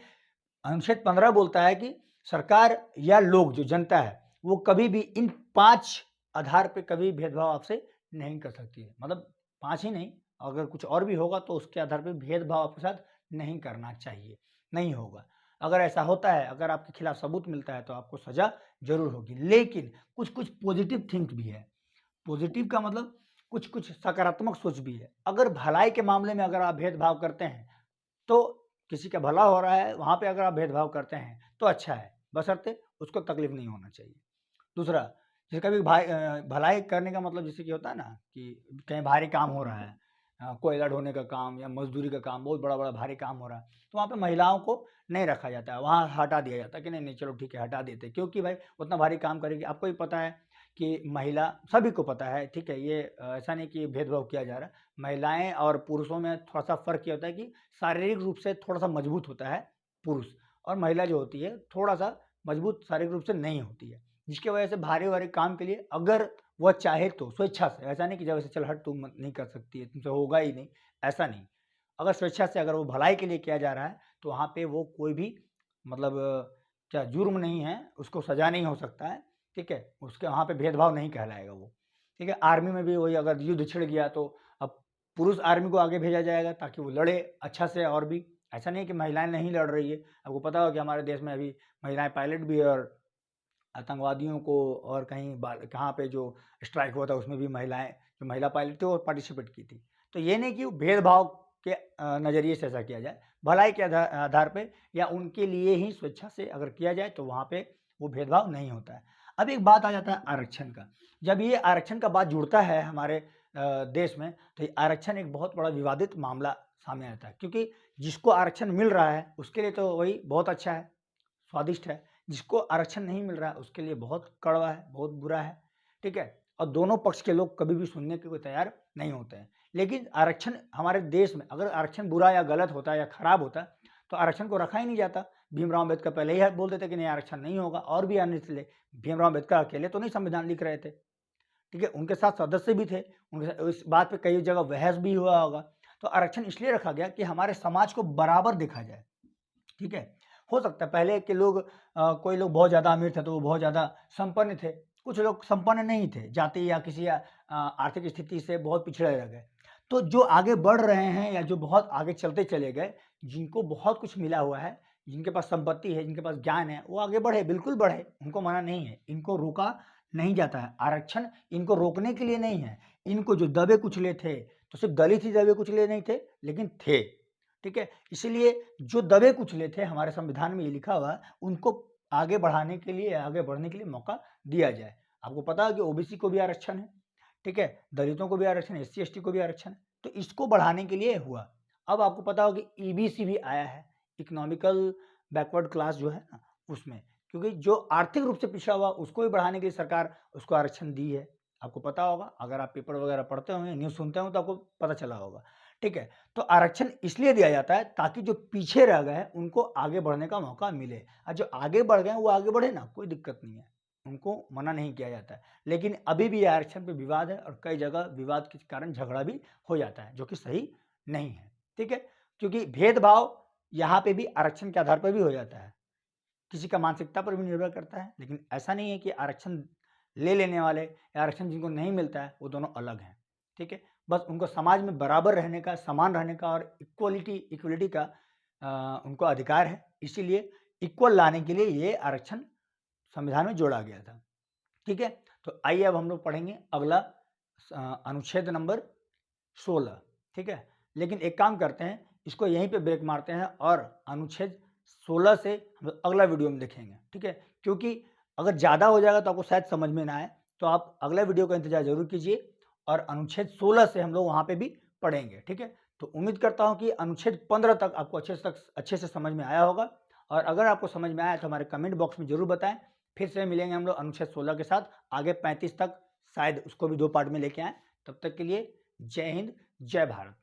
अनुच्छेद 15 बोलता है कि सरकार या लोग जो जनता है वो कभी भी इन 5 आधार पे कभी भेदभाव आपसे नहीं कर सकती है। मतलब 5 ही नहीं, अगर कुछ और भी होगा तो उसके आधार पे भेदभाव आपके साथ नहीं करना चाहिए, नहीं होगा। अगर ऐसा होता है, अगर आपके खिलाफ सबूत मिलता है तो आपको सजा जरूर होगी। लेकिन कुछ कुछ पॉजिटिव थिंक भी है। पॉजिटिव का मतलब कुछ कुछ सकारात्मक सोच भी है। अगर भलाई के मामले में अगर आप भेदभाव करते हैं तो किसी का भला हो रहा है वहाँ पे अगर आप भेदभाव करते हैं तो अच्छा है, बशर्ते उसको तकलीफ नहीं होना चाहिए। दूसरा, जैसे कभी भलाई करने का मतलब जैसे कि होता है ना कि कहीं भारी काम हो रहा है, कोयला ढोने का काम या मजदूरी का काम, बहुत बड़ा बड़ा भारी काम हो रहा है, तो वहाँ पे महिलाओं को नहीं रखा जाता है, वहाँ हटा दिया जाता है कि नहीं नहीं चलो ठीक है हटा देते, क्योंकि भाई उतना भारी काम करेगी। आपको भी पता है कि महिला, सभी को पता है, ठीक है, ये ऐसा नहीं कि भेदभाव किया जा रहा है, महिलाएं और पुरुषों में थोड़ा सा फर्क ये होता है कि शारीरिक रूप से थोड़ा सा मजबूत होता है पुरुष, और महिला जो होती है थोड़ा सा मजबूत शारीरिक रूप से नहीं होती है, जिसकी वजह से भारी भारी काम के लिए अगर वह चाहे तो स्वेच्छा से, ऐसा नहीं कि जब ऐसे चल हट तुम नहीं कर सकती है, तुमसे होगा ही नहीं, ऐसा नहीं। अगर स्वेच्छा से अगर वो भलाई के लिए किया जा रहा है तो वहाँ पे वो कोई भी मतलब क्या जुर्म नहीं है, उसको सज़ा नहीं हो सकता है, ठीक है? उसके वहाँ पे भेदभाव नहीं कहलाएगा वो, ठीक है? आर्मी में भी वही, अगर युद्ध छिड़ गया तो अब पुरुष आर्मी को आगे भेजा जाएगा ताकि वो लड़े अच्छा से और भी। ऐसा नहीं कि महिलाएँ नहीं लड़ रही है, आपको पता होगा कि हमारे देश में अभी महिलाएँ पायलट भी है और आतंकवादियों को और कहीं कहाँ पे जो स्ट्राइक हुआ था उसमें भी महिलाएँ जो महिला पायलट थे वो पार्टिसिपेट की थी। तो ये नहीं कि भेदभाव के नज़रिए से ऐसा किया जाए, भलाई के आधार पे या उनके लिए ही स्वेच्छा से अगर किया जाए तो वहाँ पे वो भेदभाव नहीं होता है। अब एक बात आ जाता है आरक्षण का, जब ये आरक्षण का बात जुड़ता है हमारे देश में तो ये आरक्षण एक बहुत बड़ा विवादित मामला सामने आता है, क्योंकि जिसको आरक्षण मिल रहा है उसके लिए तो वही बहुत अच्छा है, स्वादिष्ट है, जिसको आरक्षण नहीं मिल रहा है उसके लिए बहुत कड़वा है, बहुत बुरा है, ठीक है? और दोनों पक्ष के लोग कभी भी सुनने के लिए तैयार नहीं होते हैं। लेकिन आरक्षण हमारे देश में अगर आरक्षण बुरा या गलत होता है या खराब होता है, तो आरक्षण को रखा ही नहीं जाता। भीमराव अम्बेडकर पहले ही बोल देते कि नहीं आरक्षण नहीं होगा, और भी अन्य थे। भीमराव अम्बेडकर अकेले तो नहीं संविधान लिख रहे थे, ठीक है? उनके साथ सदस्य भी थे, उनके साथ इस बात पे कई जगह बहस भी हुआ होगा। तो आरक्षण इसलिए रखा गया कि हमारे समाज को बराबर देखा जाए, ठीक है? हो सकता है पहले के लोग कोई लोग बहुत ज़्यादा अमीर थे तो वो बहुत ज़्यादा संपन्न थे, कुछ लोग संपन्न नहीं थे, जाति या किसी आर्थिक स्थिति से बहुत पिछड़े रह गए। तो जो आगे बढ़ रहे हैं या जो बहुत आगे चलते चले गए, जिनको बहुत कुछ मिला हुआ है, जिनके पास संपत्ति है, जिनके पास ज्ञान है, वो आगे बढ़े, बिल्कुल बढ़े, उनको मना नहीं है, इनको रोका नहीं जाता है। आरक्षण इनको रोकने के लिए नहीं है, इनको जो दबे कुचले थे, तो सिर्फ दलित ही दबे कुचले नहीं थे, लेकिन थे, ठीक है? इसीलिए जो दबे कुचले थे हमारे संविधान में ये लिखा हुआ है, उनको आगे बढ़ाने के लिए, आगे बढ़ने के लिए मौका दिया जाए। आपको पता है कि ओबीसी को भी आरक्षण है, ठीक है? दलितों को भी आरक्षण है, एससी एसटी को भी आरक्षण है, तो इसको बढ़ाने के लिए हुआ। अब आपको पता होगा कि ईबीसी भी आया है, इकोनॉमिकल बैकवर्ड क्लास जो है ना उसमें, क्योंकि जो आर्थिक रूप से पिछड़ा हुआ उसको भी बढ़ाने के लिए सरकार उसको आरक्षण दी है। आपको पता होगा, अगर आप पेपर वगैरह पढ़ते होंगे, न्यूज़ सुनते होंगे तो आपको पता चला होगा, ठीक है? तो आरक्षण इसलिए दिया जाता है ताकि जो पीछे रह गए हैं उनको आगे बढ़ने का मौका मिले, और जो आगे बढ़ गए हैं वो आगे बढ़े ना, कोई दिक्कत नहीं है, उनको मना नहीं किया जाता है। लेकिन अभी भी आरक्षण पे विवाद है और कई जगह विवाद के कारण झगड़ा भी हो जाता है, जो कि सही नहीं है, ठीक है? क्योंकि भेदभाव यहाँ पे भी आरक्षण के आधार पर भी हो जाता है, किसी का मानसिकता पर भी निर्भर करता है, लेकिन ऐसा नहीं है कि आरक्षण ले लेने वाले या आरक्षण जिनको नहीं मिलता है वो दोनों अलग हैं, ठीक है? बस उनको समाज में बराबर रहने का, समान रहने का और इक्वलिटी का उनको अधिकार है, इसीलिए इक्वल लाने के लिए ये आरक्षण संविधान में जोड़ा गया था, ठीक है? तो आइए अब हम लोग पढ़ेंगे अगला अनुच्छेद नंबर 16, ठीक है? लेकिन एक काम करते हैं, इसको यहीं पे ब्रेक मारते हैं और अनुच्छेद 16 से हम लोग अगला वीडियो में देखेंगे, ठीक है? क्योंकि अगर ज़्यादा हो जाएगा तो आपको शायद समझ में ना आए, तो आप अगला वीडियो का इंतज़ार ज़रूर कीजिए और अनुच्छेद 16 से हम लोग वहाँ पे भी पढ़ेंगे, ठीक है? तो उम्मीद करता हूँ कि अनुच्छेद 15 तक आपको अच्छे से समझ में आया होगा, और अगर आपको समझ में आया तो हमारे कमेंट बॉक्स में ज़रूर बताएँ। फिर से मिलेंगे हम लोग अनुच्छेद 16 के साथ, आगे 35 तक शायद उसको भी 2 पार्ट में लेके आएँ। तब तक के लिए जय हिंद, जय भारत।